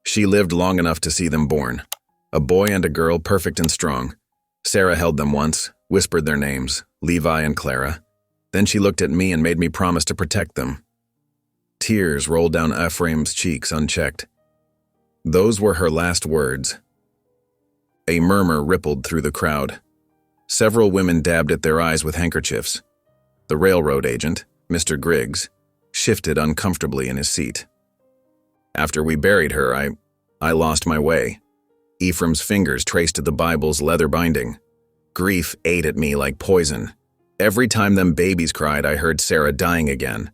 She lived long enough to see them born. A boy and a girl, perfect and strong. Sarah held them once, whispered their names, Levi and Clara. Then she looked at me and made me promise to protect them. Tears rolled down Ephraim's cheeks unchecked. Those were her last words. A murmur rippled through the crowd. Several women dabbed at their eyes with handkerchiefs. The railroad agent, Mr. Griggs, shifted uncomfortably in his seat. After we buried her, I lost my way. Ephraim's fingers traced the Bible's leather binding. Grief ate at me like poison. Every time them babies cried, I heard Sarah dying again.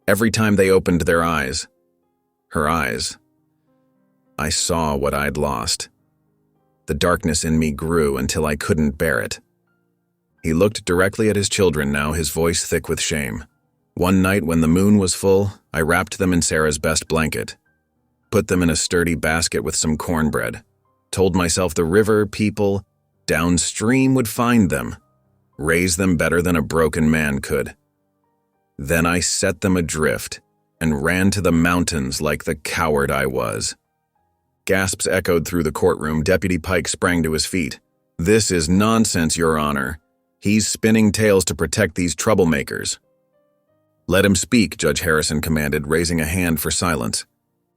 Every time they opened their eyes, her eyes, I saw what I'd lost. The darkness in me grew until I couldn't bear it. He looked directly at his children now, his voice thick with shame. One night when the moon was full, I wrapped them in Sarah's best blanket, put them in a sturdy basket with some cornbread, told myself the river people downstream would find them, raise them better than a broken man could. Then I set them adrift and ran to the mountains like the coward I was. Gasps echoed through the courtroom. Deputy Pike sprang to his feet. "This is nonsense, Your Honor. He's spinning tales to protect these troublemakers." "Let him speak," Judge Harrison commanded, raising a hand for silence.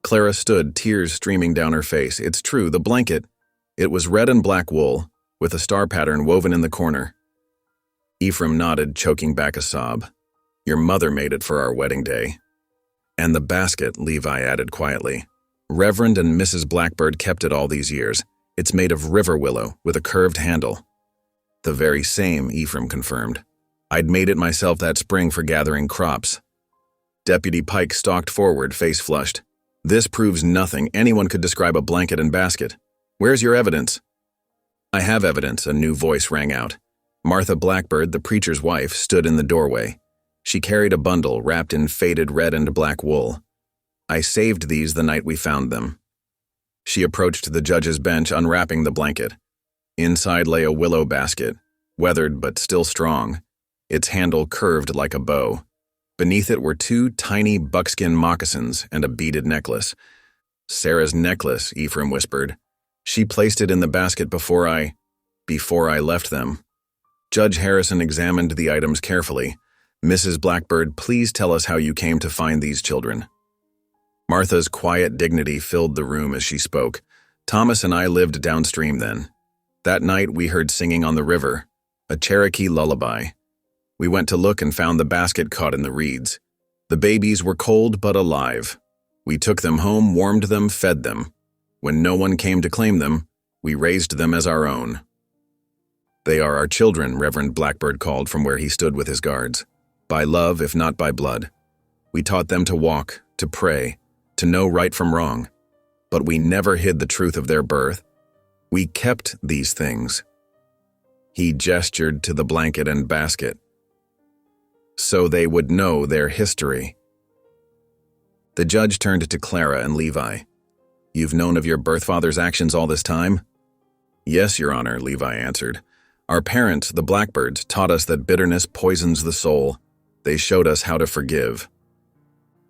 Clara stood, tears streaming down her face. "It's true, the blanket. It was red and black wool, with a star pattern woven in the corner." Ephraim nodded, choking back a sob. "Your mother made it for our wedding day." "And the basket," Levi added quietly. "Reverend and Mrs. Blackbird kept it all these years. It's made of river willow, with a curved handle." "The very same," Ephraim confirmed. "I'd made it myself that spring for gathering crops." Deputy Pike stalked forward, face flushed. "This proves nothing. Anyone could describe a blanket and basket. Where's your evidence?" "I have evidence," a new voice rang out. Martha Blackbird, the preacher's wife, stood in the doorway. She carried a bundle wrapped in faded red and black wool. "I saved these the night we found them." She approached the judge's bench, unwrapping the blanket. Inside lay a willow basket, weathered but still strong, its handle curved like a bow. Beneath it were 2 tiny buckskin moccasins and a beaded necklace. "Sarah's necklace," Ephraim whispered. "She placed it in the basket before I left them." Judge Harrison examined the items carefully. "Mrs. Blackbird, please tell us how you came to find these children." Martha's quiet dignity filled the room as she spoke. "Thomas and I lived downstream then. That night we heard singing on the river, a Cherokee lullaby. We went to look and found the basket caught in the reeds. The babies were cold but alive. We took them home, warmed them, fed them. When no one came to claim them, we raised them as our own." "They are our children," Reverend Blackbird called from where he stood with his guards. "By love, if not by blood. We taught them to walk, to pray, to know right from wrong. But we never hid the truth of their birth. We kept these things." He gestured to the blanket and basket. "So they would know their history." The judge turned to Clara and Levi. "You've known of your birth father's actions all this time?" "Yes, Your Honor," Levi answered. "Our parents, the Blackbirds, taught us that bitterness poisons the soul. They showed us how to forgive."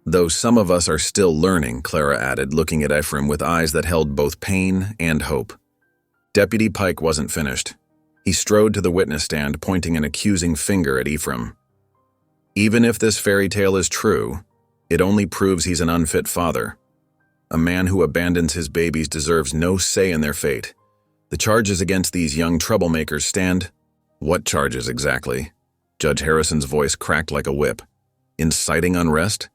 "Though some of us are still learning," Clara added, looking at Ephraim with eyes that held both pain and hope. Deputy Pike wasn't finished. He strode to the witness stand, pointing an accusing finger at Ephraim. "Even if this fairy tale is true, it only proves he's an unfit father. A man who abandons his babies deserves no say in their fate. The charges against these young troublemakers stand—" "What charges exactly?" Judge Harrison's voice cracked like a whip. "Inciting unrest?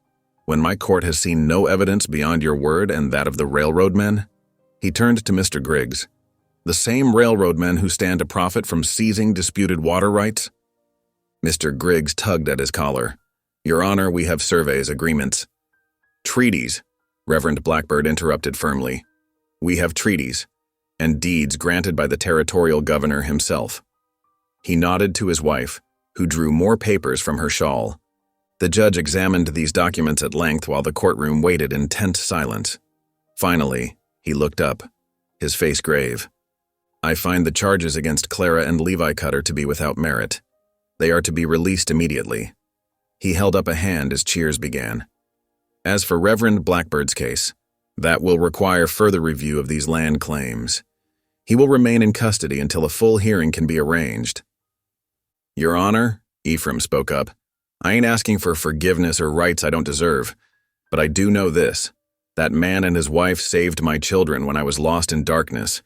When my court has seen no evidence beyond your word and that of the railroad men?" He turned to Mr. Griggs. "The same railroad men who stand to profit from seizing disputed water rights?" Mr. Griggs tugged at his collar. "Your Honor, we have surveys, agreements." "Treaties," Reverend Blackbird interrupted firmly. "We have treaties, and deeds granted by the territorial governor himself." He nodded to his wife, who drew more papers from her shawl. The judge examined these documents at length while the courtroom waited in tense silence. Finally, he looked up, his face grave. "I find the charges against Clara and Levi Cutter to be without merit. They are to be released immediately." He held up a hand as cheers began. "As for Reverend Blackbird's case, that will require further review of these land claims. He will remain in custody until a full hearing can be arranged." "Your Honor," Ephraim spoke up, "I ain't asking for forgiveness or rights I don't deserve, but I do know this. That man and his wife saved my children when I was lost in darkness.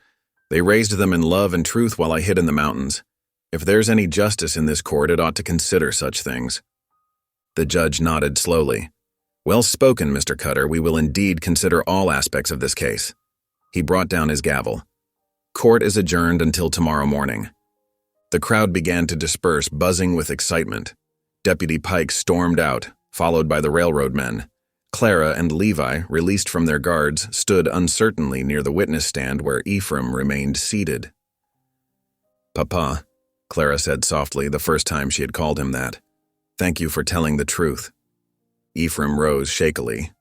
They raised them in love and truth while I hid in the mountains. If there's any justice in this court, it ought to consider such things." The judge nodded slowly. "Well spoken, Mr. Cutter. We will indeed consider all aspects of this case." He brought down his gavel. Court is adjourned until tomorrow morning. The crowd began to disperse, buzzing with excitement. Deputy Pike stormed out, followed by the railroad men. Clara and Levi, released from their guards, stood uncertainly near the witness stand where Ephraim remained seated. "Papa," Clara said softly the first time she had called him that. "Thank you for telling the truth." Ephraim rose shakily.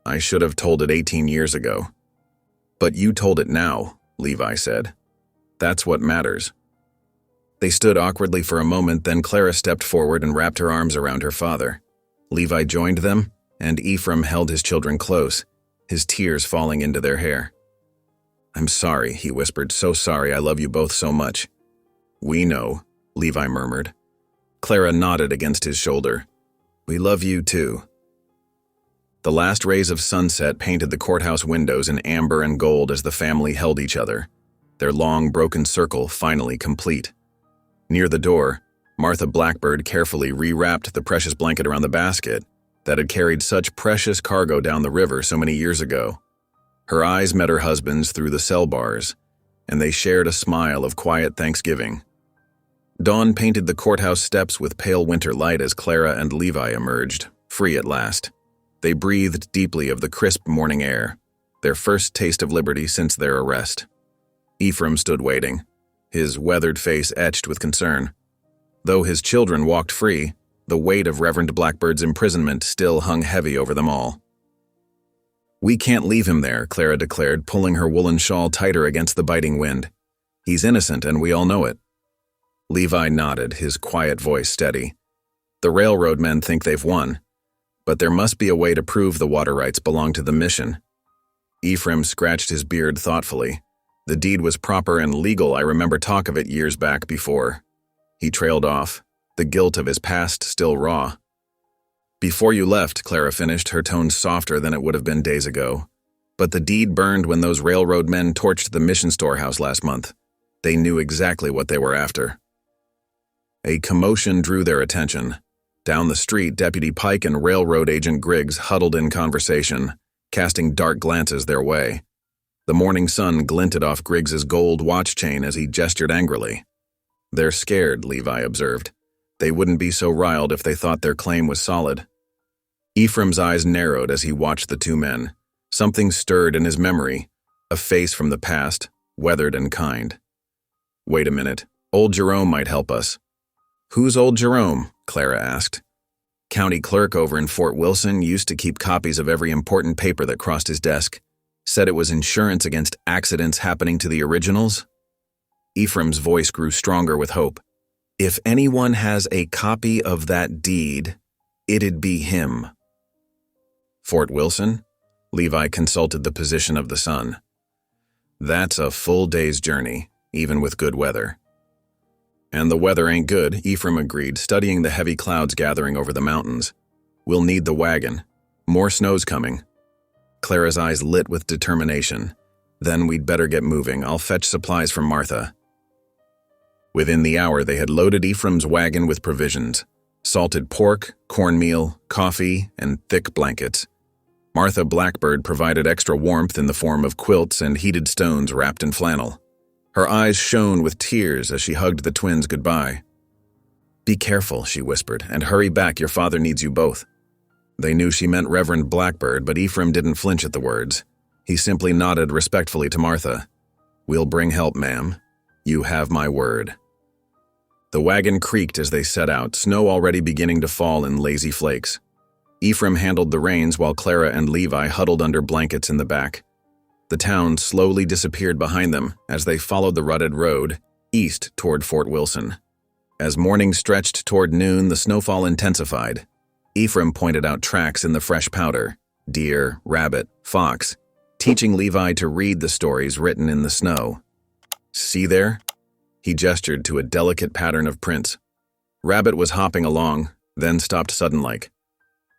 "I should have told it 18 years ago." "But you told it now," Levi said. "That's what matters." They stood awkwardly for a moment, then Clara stepped forward and wrapped her arms around her father. Levi joined them, and Ephraim held his children close, his tears falling into their hair. "I'm sorry," he whispered, "so sorry. I love you both so much." "We know," Levi murmured. Clara nodded against his shoulder. "We love you too." The last rays of sunset painted the courthouse windows in amber and gold as the family held each other, their long, broken circle finally complete. Near the door, Martha Blackbird carefully rewrapped the precious blanket around the basket that had carried such precious cargo down the river so many years ago. Her eyes met her husband's through the cell bars, and they shared a smile of quiet thanksgiving. Dawn painted the courthouse steps with pale winter light as Clara and Levi emerged, free at last. They breathed deeply of the crisp morning air, their first taste of liberty since their arrest. Ephraim stood waiting, his weathered face etched with concern. Though his children walked free, the weight of Reverend Blackbird's imprisonment still hung heavy over them all. "We can't leave him there," Clara declared, pulling her woolen shawl tighter against the biting wind. "He's innocent, and we all know it." Levi nodded, his quiet voice steady. "The railroad men think they've won, but there must be a way to prove the water rights belong to the mission." Ephraim scratched his beard thoughtfully. "The deed was proper and legal. I remember talk of it years back before." He trailed off, the guilt of his past still raw. "Before you left," Clara finished, her tone softer than it would have been days ago. "But the deed burned when those railroad men torched the mission storehouse last month. They knew exactly what they were after." A commotion drew their attention. Down the street, Deputy Pike and Railroad Agent Griggs huddled in conversation, casting dark glances their way. The morning sun glinted off Griggs's gold watch chain as he gestured angrily. "They're scared," Levi observed. "They wouldn't be so riled if they thought their claim was solid." Ephraim's eyes narrowed as he watched the two men. Something stirred in his memory, a face from the past, weathered and kind. "Wait a minute. Old Jerome might help us." "Who's old Jerome?" Clara asked. "County clerk over in Fort Wilson, used to keep copies of every important paper that crossed his desk. Said it was insurance against accidents happening to the originals." Ephraim's voice grew stronger with hope. "If anyone has a copy of that deed, it'd be him." "Fort Wilson?" Levi consulted the position of the sun. "That's a full day's journey, even with good weather." "And the weather ain't good," Ephraim agreed, studying the heavy clouds gathering over the mountains. "We'll need the wagon. More snow's coming." Clara's eyes lit with determination. "Then we'd better get moving. I'll fetch supplies from Martha." Within the hour, they had loaded Ephraim's wagon with provisions: salted pork, cornmeal, coffee, and thick blankets. Martha Blackbird provided extra warmth in the form of quilts and heated stones wrapped in flannel. Her eyes shone with tears as she hugged the twins goodbye. "Be careful," she whispered, "and hurry back. Your father needs you both." They knew she meant Reverend Blackbird, but Ephraim didn't flinch at the words. He simply nodded respectfully to Martha. "We'll bring help, ma'am. You have my word." The wagon creaked as they set out, snow already beginning to fall in lazy flakes. Ephraim handled the reins while Clara and Levi huddled under blankets in the back. The town slowly disappeared behind them as they followed the rutted road, east toward Fort Wilson. As morning stretched toward noon, the snowfall intensified. Ephraim pointed out tracks in the fresh powder: deer, rabbit, fox, teaching Levi to read the stories written in the snow. "See there?" He gestured to a delicate pattern of prints. Rabbit was hopping along, then stopped sudden-like.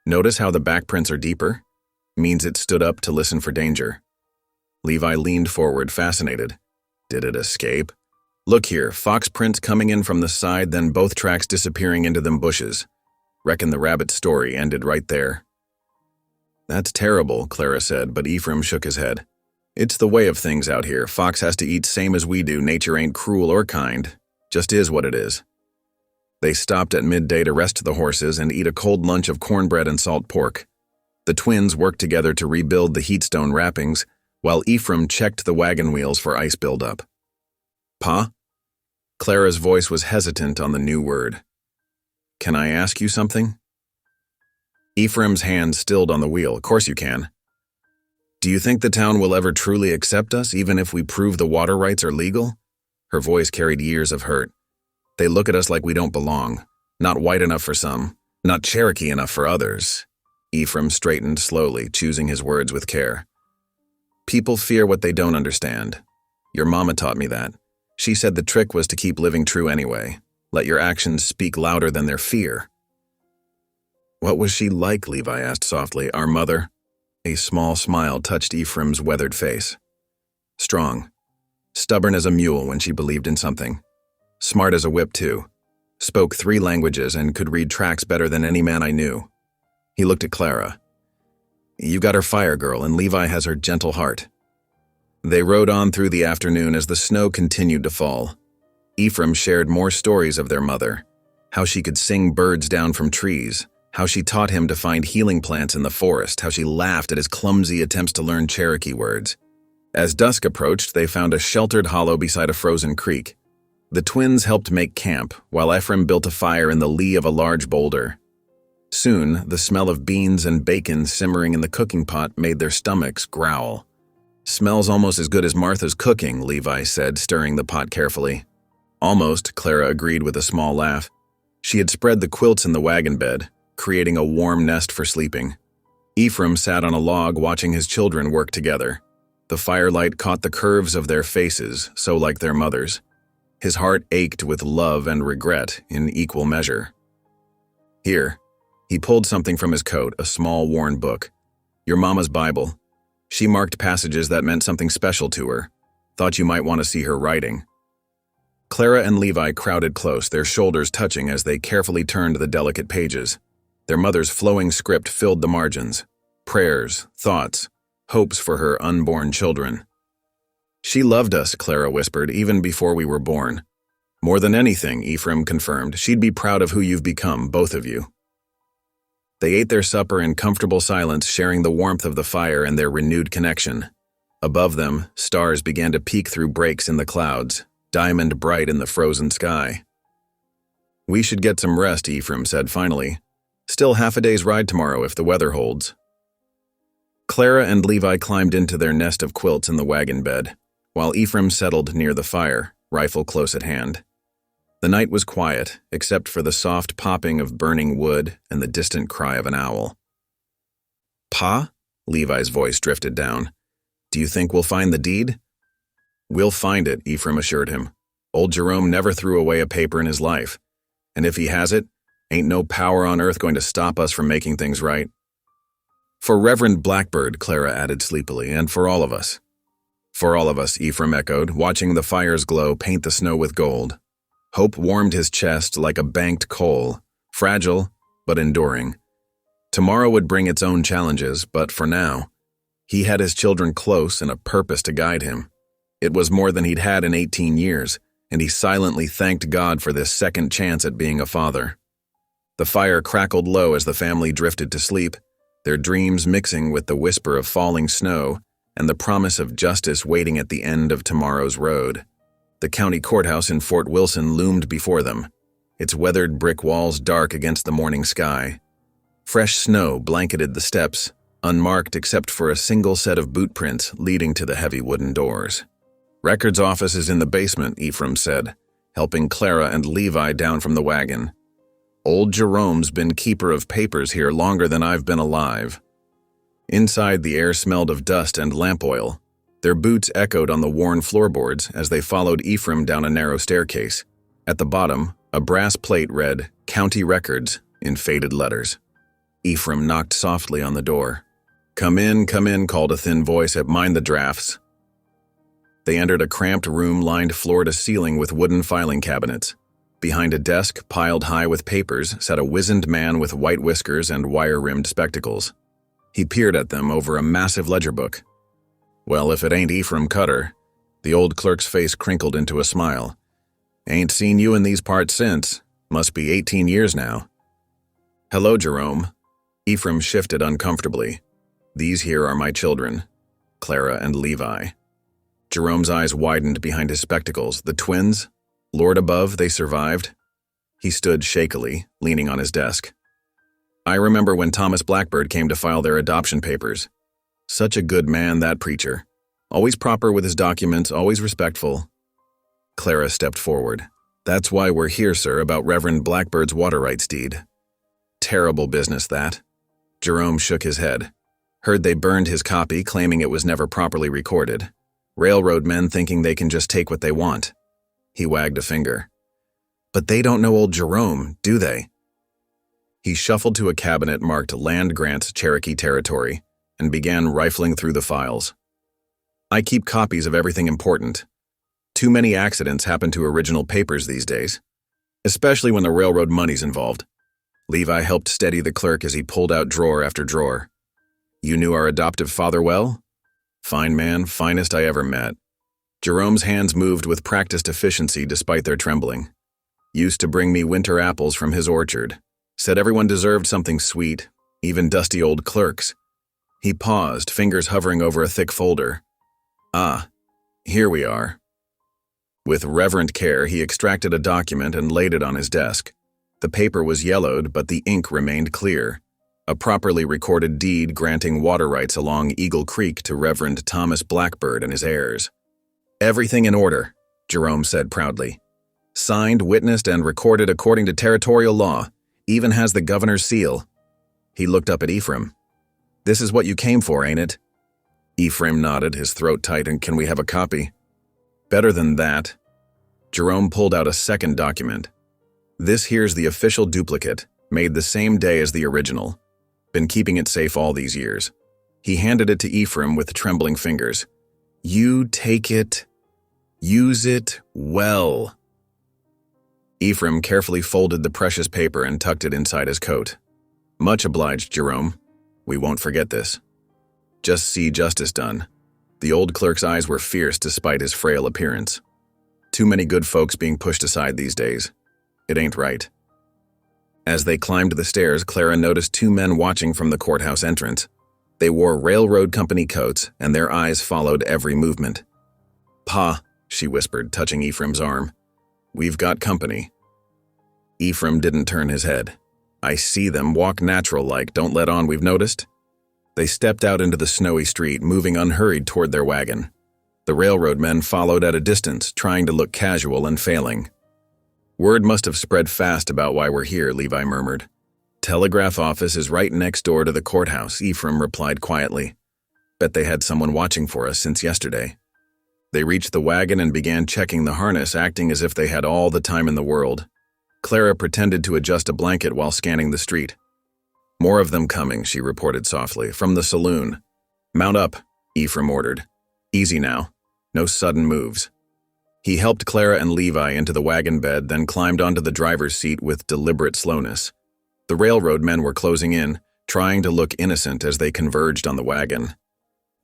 "Notice how the back prints are deeper? Means it stood up to listen for danger." Levi leaned forward, fascinated. "Did it escape?" "Look here, fox prints coming in from the side, then both tracks disappearing into them bushes. Reckon the rabbit's story ended right there." "That's terrible," Clara said, but Ephraim shook his head. It's the way of things out here. Fox has to eat same as we do. Nature ain't cruel or kind. Just is what it is. They stopped at midday to rest the horses and eat a cold lunch of cornbread and salt pork. The twins worked together to rebuild the heatstone wrappings, while Ephraim checked the wagon wheels for ice buildup. Pa? Clara's voice was hesitant on the new word. Can I ask you something? Ephraim's hand stilled on the wheel. Of course you can. Do you think the town will ever truly accept us, even if we prove the water rights are legal? Her voice carried years of hurt. They look at us like we don't belong. Not white enough for some, not Cherokee enough for others. Ephraim straightened slowly, choosing his words with care. People fear what they don't understand. Your mama taught me that. She said the trick was to keep living true anyway. Let your actions speak louder than their fear. What was she like, Levi asked softly. Our mother? A small smile touched Ephraim's weathered face. Strong. Stubborn as a mule when she believed in something. Smart as a whip, too. Spoke 3 languages and could read tracks better than any man I knew. He looked at Clara. You got her fire, girl, and Levi has her gentle heart. They rode on through the afternoon as the snow continued to fall. Ephraim shared more stories of their mother, how she could sing birds down from trees, how she taught him to find healing plants in the forest, how she laughed at his clumsy attempts to learn Cherokee words. As dusk approached, they found a sheltered hollow beside a frozen creek. The twins helped make camp, while Ephraim built a fire in the lee of a large boulder. Soon, the smell of beans and bacon simmering in the cooking pot made their stomachs growl. Smells almost as good as Martha's cooking, Levi said, stirring the pot carefully. Almost, Clara agreed with a small laugh. She had spread the quilts in the wagon bed, creating a warm nest for sleeping. Ephraim sat on a log watching his children work together. The firelight caught the curves of their faces, so like their mother's. His heart ached with love and regret in equal measure. Here, he pulled something from his coat, a small worn book. Your mama's Bible. She marked passages that meant something special to her. Thought you might want to see her writing. Clara and Levi crowded close, their shoulders touching as they carefully turned the delicate pages. Their mother's flowing script filled the margins. Prayers, thoughts, hopes for her unborn children. She loved us, Clara whispered, even before we were born. More than anything, Ephraim confirmed, she'd be proud of who you've become, both of you. They ate their supper in comfortable silence, sharing the warmth of the fire and their renewed connection. Above them, stars began to peek through breaks in the clouds, diamond bright in the frozen sky. We should get some rest, Ephraim said finally. Still half a day's ride tomorrow if the weather holds. Clara and Levi climbed into their nest of quilts in the wagon bed, while Ephraim settled near the fire, rifle close at hand. The night was quiet, except for the soft popping of burning wood and the distant cry of an owl. Pa? Levi's voice drifted down. Do you think we'll find the deed? We'll find it, Ephraim assured him. Old Jerome never threw away a paper in his life. And if he has it, ain't no power on earth going to stop us from making things right. For Reverend Blackbird, Clara added sleepily, and for all of us. For all of us, Ephraim echoed, watching the fire's glow paint the snow with gold. Hope warmed his chest like a banked coal, fragile but enduring. Tomorrow would bring its own challenges, but for now, he had his children close and a purpose to guide him. It was more than he'd had in 18 years, and he silently thanked God for this second chance at being a father. The fire crackled low as the family drifted to sleep, their dreams mixing with the whisper of falling snow and the promise of justice waiting at the end of tomorrow's road. The county courthouse in Fort Wilson loomed before them, its weathered brick walls dark against the morning sky. Fresh snow blanketed the steps, unmarked except for a single set of boot prints leading to the heavy wooden doors. Records office is in the basement, Ephraim said, helping Clara and Levi down from the wagon. Old Jerome's been keeper of papers here longer than I've been alive. Inside, the air smelled of dust and lamp oil. Their boots echoed on the worn floorboards as they followed Ephraim down a narrow staircase. At the bottom, a brass plate read, County Records, in faded letters. Ephraim knocked softly on the door. Come in, called a thin voice at Mind the Drafts. They entered a cramped room lined floor to ceiling with wooden filing cabinets. Behind a desk piled high with papers sat a wizened man with white whiskers and wire-rimmed spectacles. He peered at them over a massive ledger book. Well, if it ain't Ephraim Cutter. The old clerk's face crinkled into a smile. Ain't seen you in these parts since. Must be 18 years now. Hello, Jerome. Ephraim shifted uncomfortably. These here are my children, Clara and Levi. Jerome's eyes widened behind his spectacles. The twins? Lord above, they survived? He stood shakily, leaning on his desk. I remember when Thomas Blackbird came to file their adoption papers. Such a good man, that preacher. Always proper with his documents, always respectful. Clara stepped forward. That's why we're here, sir, about Reverend Blackbird's water rights deed. Terrible business, that. Jerome shook his head. Heard they burned his copy, claiming it was never properly recorded. Railroad men thinking they can just take what they want. He wagged a finger. But they don't know old Jerome, do they? He shuffled to a cabinet marked Land Grants Cherokee Territory and began rifling through the files. I keep copies of everything important. Too many accidents happen to original papers these days, especially when the railroad money's involved. Levi helped steady the clerk as he pulled out drawer after drawer. You knew our adoptive father well? Fine man, finest I ever met. Jerome's hands moved with practiced efficiency despite their trembling. Used to bring me winter apples from his orchard. Said everyone deserved something sweet, even dusty old clerks. He paused, fingers hovering over a thick folder. Ah, here we are. With reverent care, he extracted a document and laid it on his desk. The paper was yellowed, but the ink remained clear. A properly recorded deed granting water rights along Eagle Creek to Reverend Thomas Blackbird and his heirs. Everything in order, Jerome said proudly. Signed, witnessed, and recorded according to territorial law. Even has the governor's seal. He looked up at Ephraim. This is what you came for, ain't it? Ephraim nodded, his throat tight, and can we have a copy? Better than that. Jerome pulled out a second document. This here's the official duplicate, made the same day as the original. Been keeping it safe all these years. He handed it to Ephraim with trembling fingers. You take it. Use it well. Ephraim carefully folded the precious paper and tucked it inside his coat. Much obliged, Jerome. We won't forget this. Just see justice done. The old clerk's eyes were fierce despite his frail appearance. Too many good folks being pushed aside these days. It ain't right. As they climbed the stairs, Clara noticed two men watching from the courthouse entrance. They wore railroad company coats, and their eyes followed every movement. Pa, she whispered, touching Ephraim's arm. We've got company. Ephraim didn't turn his head. I see them, walk natural-like, don't let on we've noticed. They stepped out into the snowy street, moving unhurried toward their wagon. The railroad men followed at a distance, trying to look casual and failing. Word must have spread fast about why we're here, Levi murmured. Telegraph office is right next door to the courthouse, Ephraim replied quietly. Bet they had someone watching for us since yesterday. They reached the wagon and began checking the harness, acting as if they had all the time in the world. Clara pretended to adjust a blanket while scanning the street. More of them coming, she reported softly, from the saloon. Mount up, Ephraim ordered. Easy now. No sudden moves. He helped Clara and Levi into the wagon bed, then climbed onto the driver's seat with deliberate slowness. The railroad men were closing in, trying to look innocent as they converged on the wagon.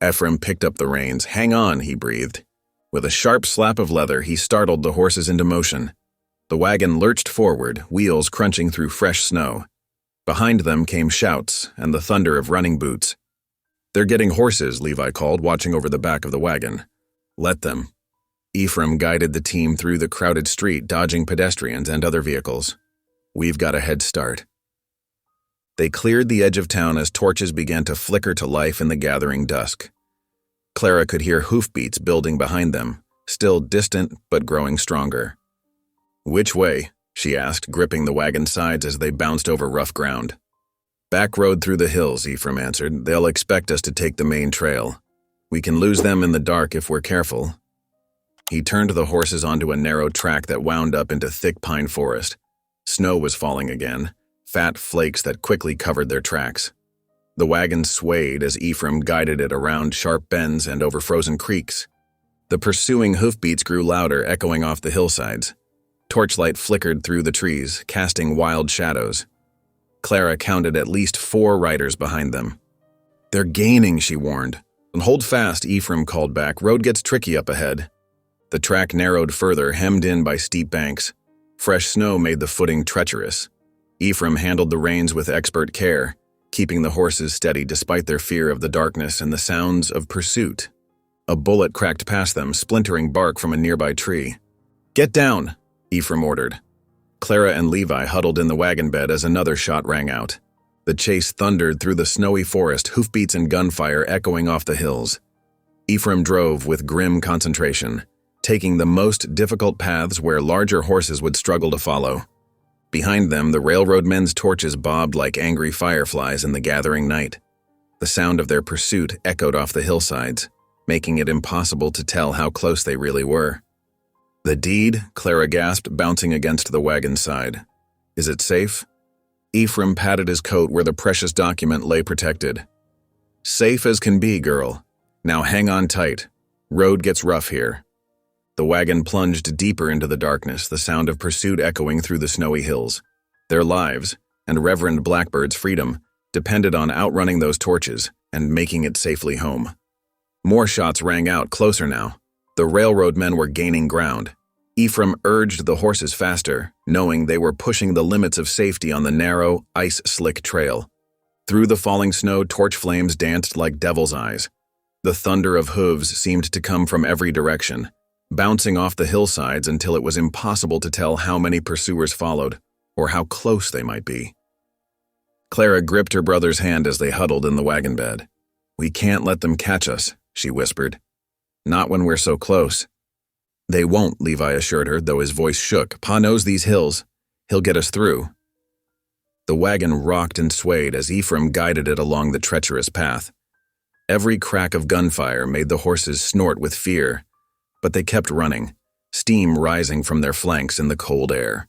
Ephraim picked up the reins. Hang on, he breathed. With a sharp slap of leather, he startled the horses into motion. The wagon lurched forward, wheels crunching through fresh snow. Behind them came shouts and the thunder of running boots. They're getting horses, Levi called, watching over the back of the wagon. Let them. Ephraim guided the team through the crowded street, dodging pedestrians and other vehicles. We've got a head start. They cleared the edge of town as torches began to flicker to life in the gathering dusk. Clara could hear hoofbeats building behind them, still distant but growing stronger. Which way? She asked, gripping the wagon sides as they bounced over rough ground. Back road through the hills, Ephraim answered. They'll expect us to take the main trail. We can lose them in the dark if we're careful. He turned the horses onto a narrow track that wound up into thick pine forest. Snow was falling again, fat flakes that quickly covered their tracks. The wagon swayed as Ephraim guided it around sharp bends and over frozen creeks. The pursuing hoofbeats grew louder, echoing off the hillsides. Torchlight flickered through the trees, casting wild shadows. Clara counted at least 4 riders behind them. They're gaining, she warned. And hold fast, Ephraim called back. Road gets tricky up ahead. The track narrowed further, hemmed in by steep banks. Fresh snow made the footing treacherous. Ephraim handled the reins with expert care, keeping the horses steady despite their fear of the darkness and the sounds of pursuit. A bullet cracked past them, splintering bark from a nearby tree. "Get down," Ephraim ordered. Clara and Levi huddled in the wagon bed as another shot rang out. The chase thundered through the snowy forest, hoofbeats and gunfire echoing off the hills. Ephraim drove with grim concentration, taking the most difficult paths where larger horses would struggle to follow. Behind them, the railroad men's torches bobbed like angry fireflies in the gathering night. The sound of their pursuit echoed off the hillsides, making it impossible to tell how close they really were. "The deed?" Clara gasped, bouncing against the wagon's side. "Is it safe?" Ephraim patted his coat where the precious document lay protected. "Safe as can be, girl. Now hang on tight. Road gets rough here." The wagon plunged deeper into the darkness, the sound of pursuit echoing through the snowy hills. Their lives, and Reverend Blackbird's freedom, depended on outrunning those torches and making it safely home. More shots rang out, closer now. The railroad men were gaining ground. Ephraim urged the horses faster, knowing they were pushing the limits of safety on the narrow, ice-slick trail. Through the falling snow, torch flames danced like devil's eyes. The thunder of hooves seemed to come from every direction, bouncing off the hillsides until it was impossible to tell how many pursuers followed, or how close they might be. Clara gripped her brother's hand as they huddled in the wagon bed. "We can't let them catch us," she whispered. "Not when we're so close." "They won't," Levi assured her, though his voice shook. "Pa knows these hills. He'll get us through." The wagon rocked and swayed as Ephraim guided it along the treacherous path. Every crack of gunfire made the horses snort with fear, but they kept running, steam rising from their flanks in the cold air.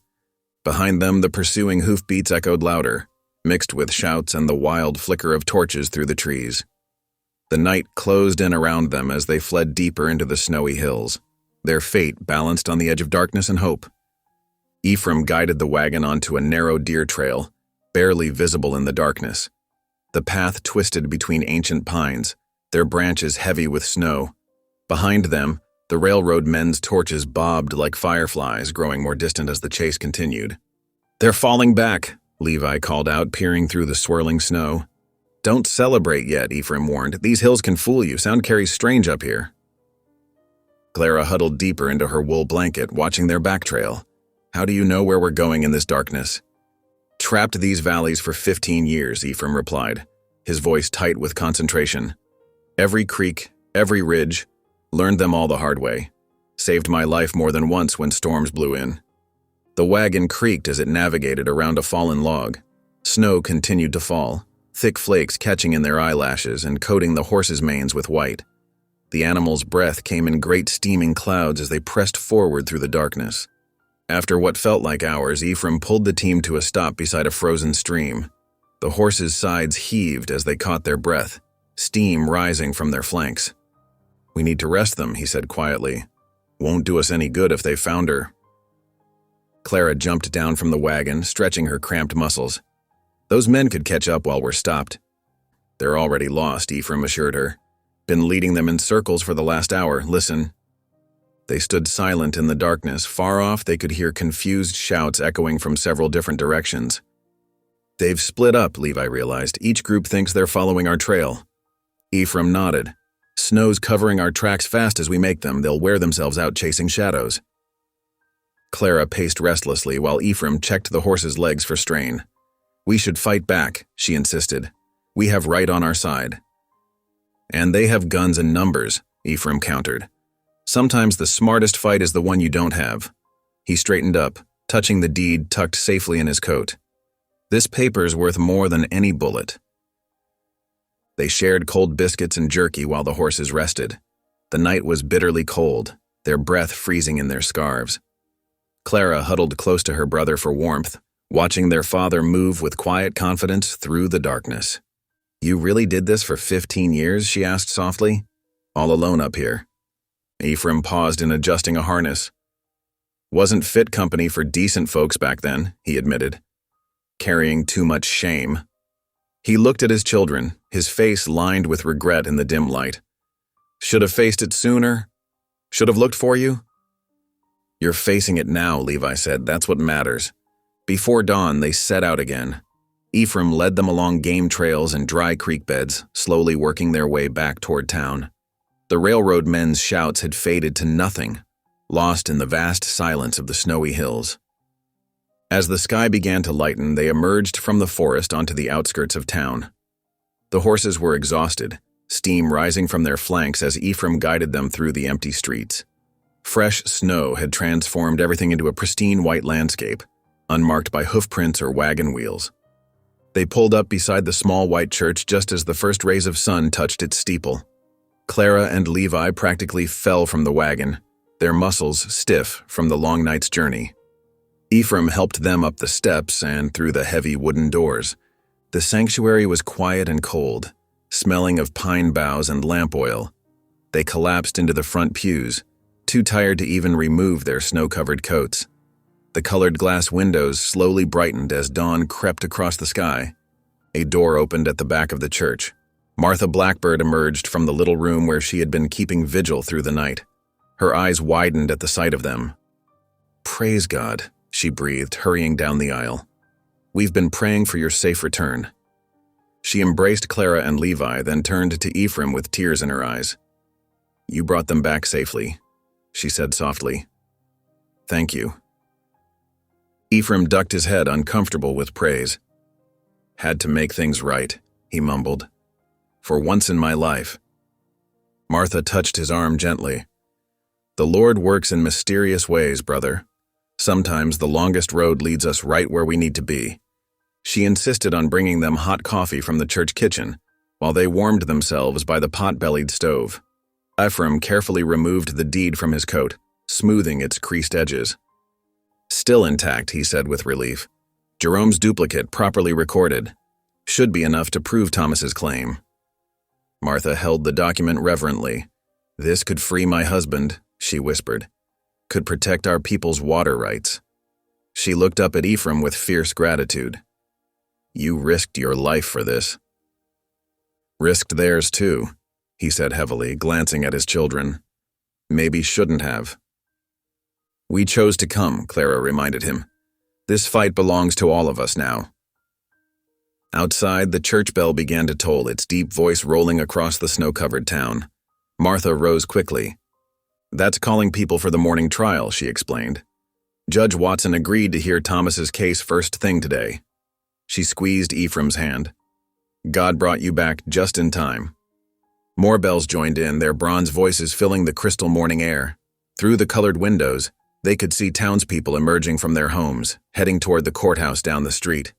Behind them, the pursuing hoofbeats echoed louder, mixed with shouts and the wild flicker of torches through the trees. The night closed in around them as they fled deeper into the snowy hills, their fate balanced on the edge of darkness and hope. Ephraim guided the wagon onto a narrow deer trail, barely visible in the darkness. The path twisted between ancient pines, their branches heavy with snow. Behind them, the railroad men's torches bobbed like fireflies, growing more distant as the chase continued. "They're falling back," Levi called out, peering through the swirling snow. "Don't celebrate yet," Ephraim warned. "These hills can fool you. Sound carries strange up here." Clara huddled deeper into her wool blanket, watching their back trail. "How do you know where we're going in this darkness?" "Trapped these valleys for 15 years, Ephraim replied, his voice tight with concentration. "Every creek, every ridge, learned them all the hard way. Saved my life more than once when storms blew in." The wagon creaked as it navigated around a fallen log. Snow continued to fall, thick flakes catching in their eyelashes and coating the horses' manes with white. The animals' breath came in great steaming clouds as they pressed forward through the darkness. After what felt like hours, Ephraim pulled the team to a stop beside a frozen stream. The horses' sides heaved as they caught their breath, steam rising from their flanks. "We need to rest them," he said quietly. "Won't do us any good if they found her." Clara jumped down from the wagon, stretching her cramped muscles. "Those men could catch up while we're stopped." "They're already lost," Ephraim assured her. "Been leading them in circles for the last hour. Listen." They stood silent in the darkness. Far off, they could hear confused shouts echoing from several different directions. "They've split up," Levi realized. "Each group thinks they're following our trail." Ephraim nodded. "Snow's covering our tracks fast as we make them. They'll wear themselves out chasing shadows." Clara paced restlessly while Ephraim checked the horse's legs for strain. "We should fight back," she insisted. "We have right on our side." "And they have guns in numbers," Ephraim countered. "Sometimes the smartest fight is the one you don't have." He straightened up, touching the deed tucked safely in his coat. "This paper's worth more than any bullet." They shared cold biscuits and jerky while the horses rested. The night was bitterly cold, their breath freezing in their scarves. Clara huddled close to her brother for warmth, watching their father move with quiet confidence through the darkness. "You really did this for 15 years?" she asked softly. "All alone up here." Ephraim paused in adjusting a harness. "Wasn't fit company for decent folks back then," he admitted. "Carrying too much shame." He looked at his children, his face lined with regret in the dim light. Should have faced it sooner? Should have looked for you? You're facing it now, Levi said. That's what matters. Before dawn, they set out again. Ephraim led them along game trails and dry creek beds, slowly working their way back toward town. The railroad men's shouts had faded to nothing, lost in the vast silence of the snowy hills. As the sky began to lighten, they emerged from the forest onto the outskirts of town. The horses were exhausted, steam rising from their flanks as Ephraim guided them through the empty streets. Fresh snow had transformed everything into a pristine white landscape, unmarked by hoofprints or wagon wheels. They pulled up beside the small white church just as the first rays of sun touched its steeple. Clara and Levi practically fell from the wagon, their muscles stiff from the long night's journey. Ephraim helped them up the steps and through the heavy wooden doors. The sanctuary was quiet and cold, smelling of pine boughs and lamp oil. They collapsed into the front pews, too tired to even remove their snow-covered coats. The colored glass windows slowly brightened as dawn crept across the sky. A door opened at the back of the church. Martha Blackbird emerged from the little room where she had been keeping vigil through the night. Her eyes widened at the sight of them. "Praise God," she breathed, hurrying down the aisle. "We've been praying for your safe return." She embraced Clara and Levi, then turned to Ephraim with tears in her eyes. "You brought them back safely," she said softly. "Thank you." Ephraim ducked his head, uncomfortable with praise. "Had to make things right," he mumbled. "For once in my life." Martha touched his arm gently. "The Lord works in mysterious ways, brother. Sometimes the longest road leads us right where we need to be." She insisted on bringing them hot coffee from the church kitchen, while they warmed themselves by the pot-bellied stove. Ephraim carefully removed the deed from his coat, smoothing its creased edges. "Still intact," he said with relief. "Jerome's duplicate, properly recorded. Should be enough to prove Thomas's claim." Martha held the document reverently. "This could free my husband," she whispered. "Could protect our people's water rights." She looked up at Ephraim with fierce gratitude. "You risked your life for this." "Risked theirs too," he said heavily, glancing at his children. "Maybe shouldn't have." "We chose to come," Clara reminded him. "This fight belongs to all of us now." Outside, the church bell began to toll, its deep voice rolling across the snow-covered town. Martha rose quickly. "That's calling people for the morning trial," she explained. "Judge Watson agreed to hear Thomas's case first thing today." She squeezed Ephraim's hand. "God brought you back just in time." More bells joined in, their bronze voices filling the crystal morning air. Through the colored windows, they could see townspeople emerging from their homes, heading toward the courthouse down the street.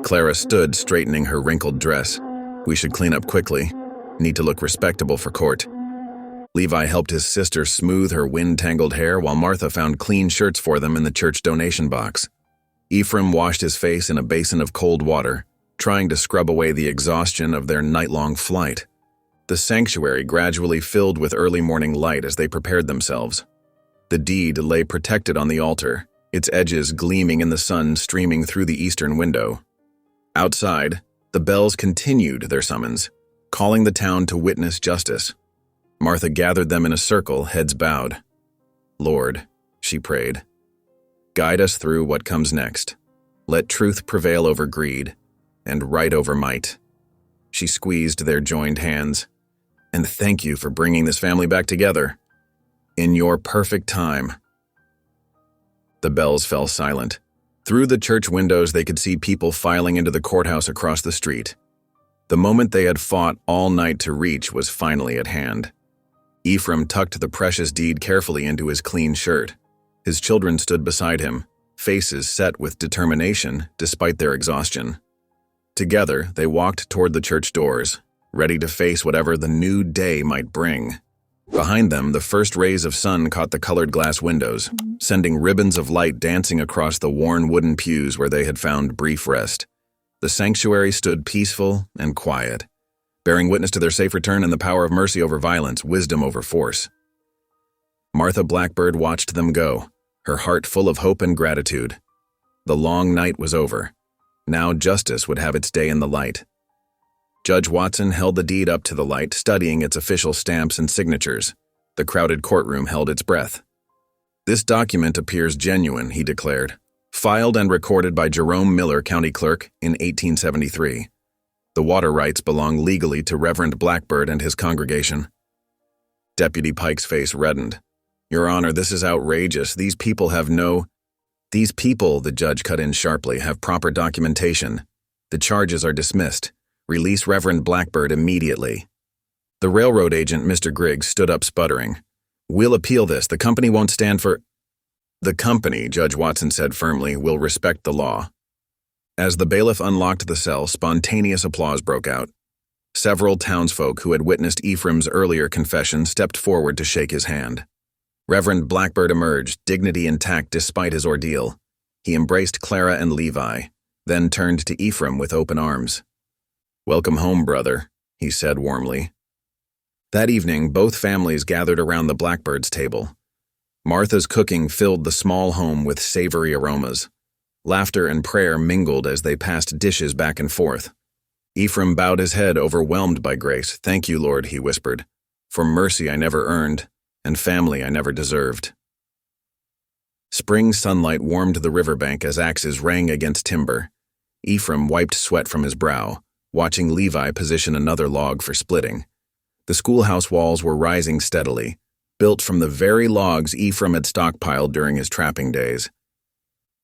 Clara stood, straightening her wrinkled dress. "We should clean up quickly. Need to look respectable for court." Levi helped his sister smooth her wind-tangled hair while Martha found clean shirts for them in the church donation box. Ephraim washed his face in a basin of cold water, trying to scrub away the exhaustion of their night-long flight. The sanctuary gradually filled with early morning light as they prepared themselves. The deed lay protected on the altar, its edges gleaming in the sun streaming through the eastern window. Outside, the bells continued their summons, calling the town to witness justice. Martha gathered them in a circle, heads bowed. "Lord," she prayed, "guide us through what comes next. Let truth prevail over greed, and right over might." She squeezed their joined hands. "And thank you for bringing this family back together. In your perfect time." The bells fell silent. Through the church windows, they could see people filing into the courthouse across the street. The moment they had fought all night to reach was finally at hand. Ephraim tucked the precious deed carefully into his clean shirt. His children stood beside him, faces set with determination despite their exhaustion. Together, they walked toward the church doors, ready to face whatever the new day might bring. Behind them, the first rays of sun caught the colored glass windows, sending ribbons of light dancing across the worn wooden pews where they had found brief rest. The sanctuary stood peaceful and quiet, bearing witness to their safe return and the power of mercy over violence, wisdom over force. Martha Blackbird watched them go, her heart full of hope and gratitude. The long night was over. Now justice would have its day in the light. Judge Watson held the deed up to the light, studying its official stamps and signatures. The crowded courtroom held its breath. "This document appears genuine," he declared. "Filed and recorded by Jerome Miller, county clerk, in 1873. The water rights belong legally to Reverend Blackbird and his congregation." Deputy Pike's face reddened. "Your Honor, this is outrageous. These people, the judge cut in sharply, have proper documentation. The charges are dismissed. Release Reverend Blackbird immediately." The railroad agent, Mr. Griggs, stood up sputtering. "We'll appeal this. The company won't stand for—" "The company," Judge Watson said firmly, "will respect the law." As the bailiff unlocked the cell, spontaneous applause broke out. Several townsfolk who had witnessed Ephraim's earlier confession stepped forward to shake his hand. Reverend Blackbird emerged, dignity intact despite his ordeal. He embraced Clara and Levi, then turned to Ephraim with open arms. "Welcome home, brother," he said warmly. That evening, both families gathered around the Blackbird's table. Martha's cooking filled the small home with savory aromas. Laughter and prayer mingled as they passed dishes back and forth. Ephraim bowed his head, overwhelmed by grace. "Thank you, Lord," he whispered, "for mercy I never earned, and family I never deserved." Spring sunlight warmed the riverbank as axes rang against timber. Ephraim wiped sweat from his brow, watching Levi position another log for splitting. The schoolhouse walls were rising steadily, built from the very logs Ephraim had stockpiled during his trapping days.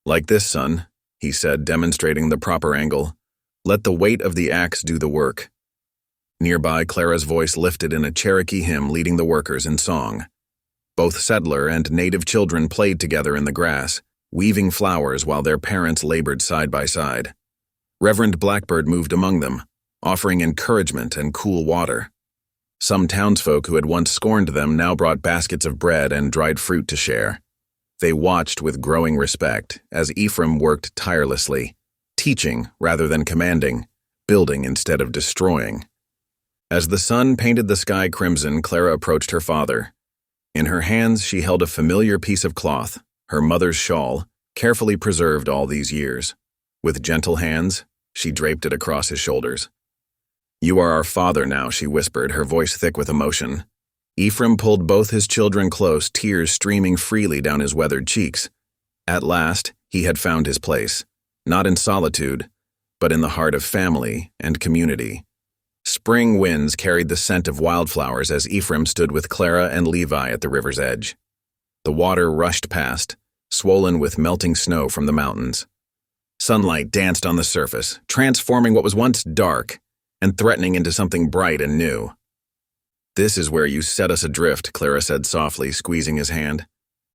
"Like this, son," he said, demonstrating the proper angle. "Let the weight of the axe do the work." Nearby, Clara's voice lifted in a Cherokee hymn leading the workers in song. Both settler and native children played together in the grass, weaving flowers while their parents labored side by side. Reverend Blackbird moved among them, offering encouragement and cool water. Some townsfolk who had once scorned them now brought baskets of bread and dried fruit to share. They watched with growing respect as Ephraim worked tirelessly, teaching rather than commanding, building instead of destroying. As the sun painted the sky crimson, Clara approached her father. In her hands she held a familiar piece of cloth, her mother's shawl, carefully preserved all these years. With gentle hands, she draped it across his shoulders. "You are our father now," she whispered, her voice thick with emotion. Ephraim pulled both his children close, tears streaming freely down his weathered cheeks. At last, he had found his place, not in solitude, but in the heart of family and community. Spring winds carried the scent of wildflowers as Ephraim stood with Clara and Levi at the river's edge. The water rushed past, swollen with melting snow from the mountains. Sunlight danced on the surface, transforming what was once dark and threatening into something bright and new. "This is where you set us adrift," Clara said softly, squeezing his hand.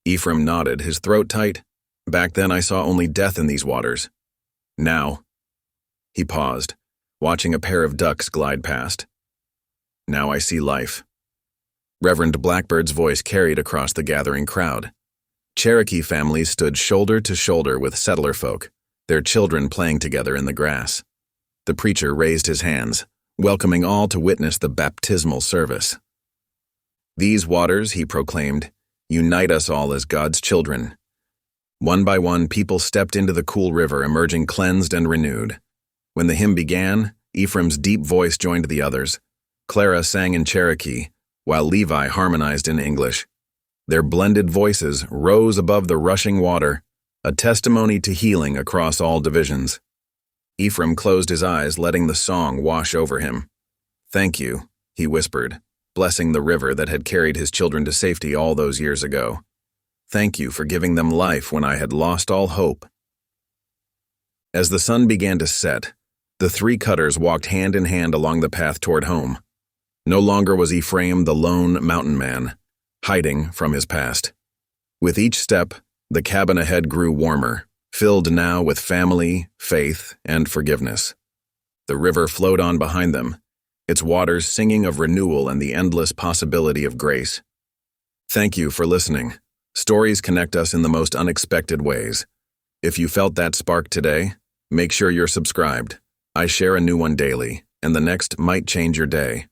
Ephraim nodded, his throat tight. "Back then I saw only death in these waters. Now—" He paused, watching a pair of ducks glide past. "Now I see life." Reverend Blackbird's voice carried across the gathering crowd. Cherokee families stood shoulder to shoulder with settler folk, their children playing together in the grass. The preacher raised his hands, welcoming all to witness the baptismal service. "These waters," he proclaimed, "unite us all as God's children." One by one, people stepped into the cool river, emerging cleansed and renewed. When the hymn began, Ephraim's deep voice joined the others. Clara sang in Cherokee, while Levi harmonized in English. Their blended voices rose above the rushing water, a testimony to healing across all divisions. Ephraim closed his eyes, letting the song wash over him. "Thank you," he whispered, blessing the river that had carried his children to safety all those years ago. "Thank you for giving them life when I had lost all hope." As the sun began to set, the three cutters walked hand in hand along the path toward home. No longer was Ephraim the lone mountain man, hiding from his past. With each step, the cabin ahead grew warmer, filled now with family, faith, and forgiveness. The river flowed on behind them, its waters singing of renewal and the endless possibility of grace. Thank you for listening. Stories connect us in the most unexpected ways. If you felt that spark today, make sure you're subscribed. I share a new one daily, and the next might change your day.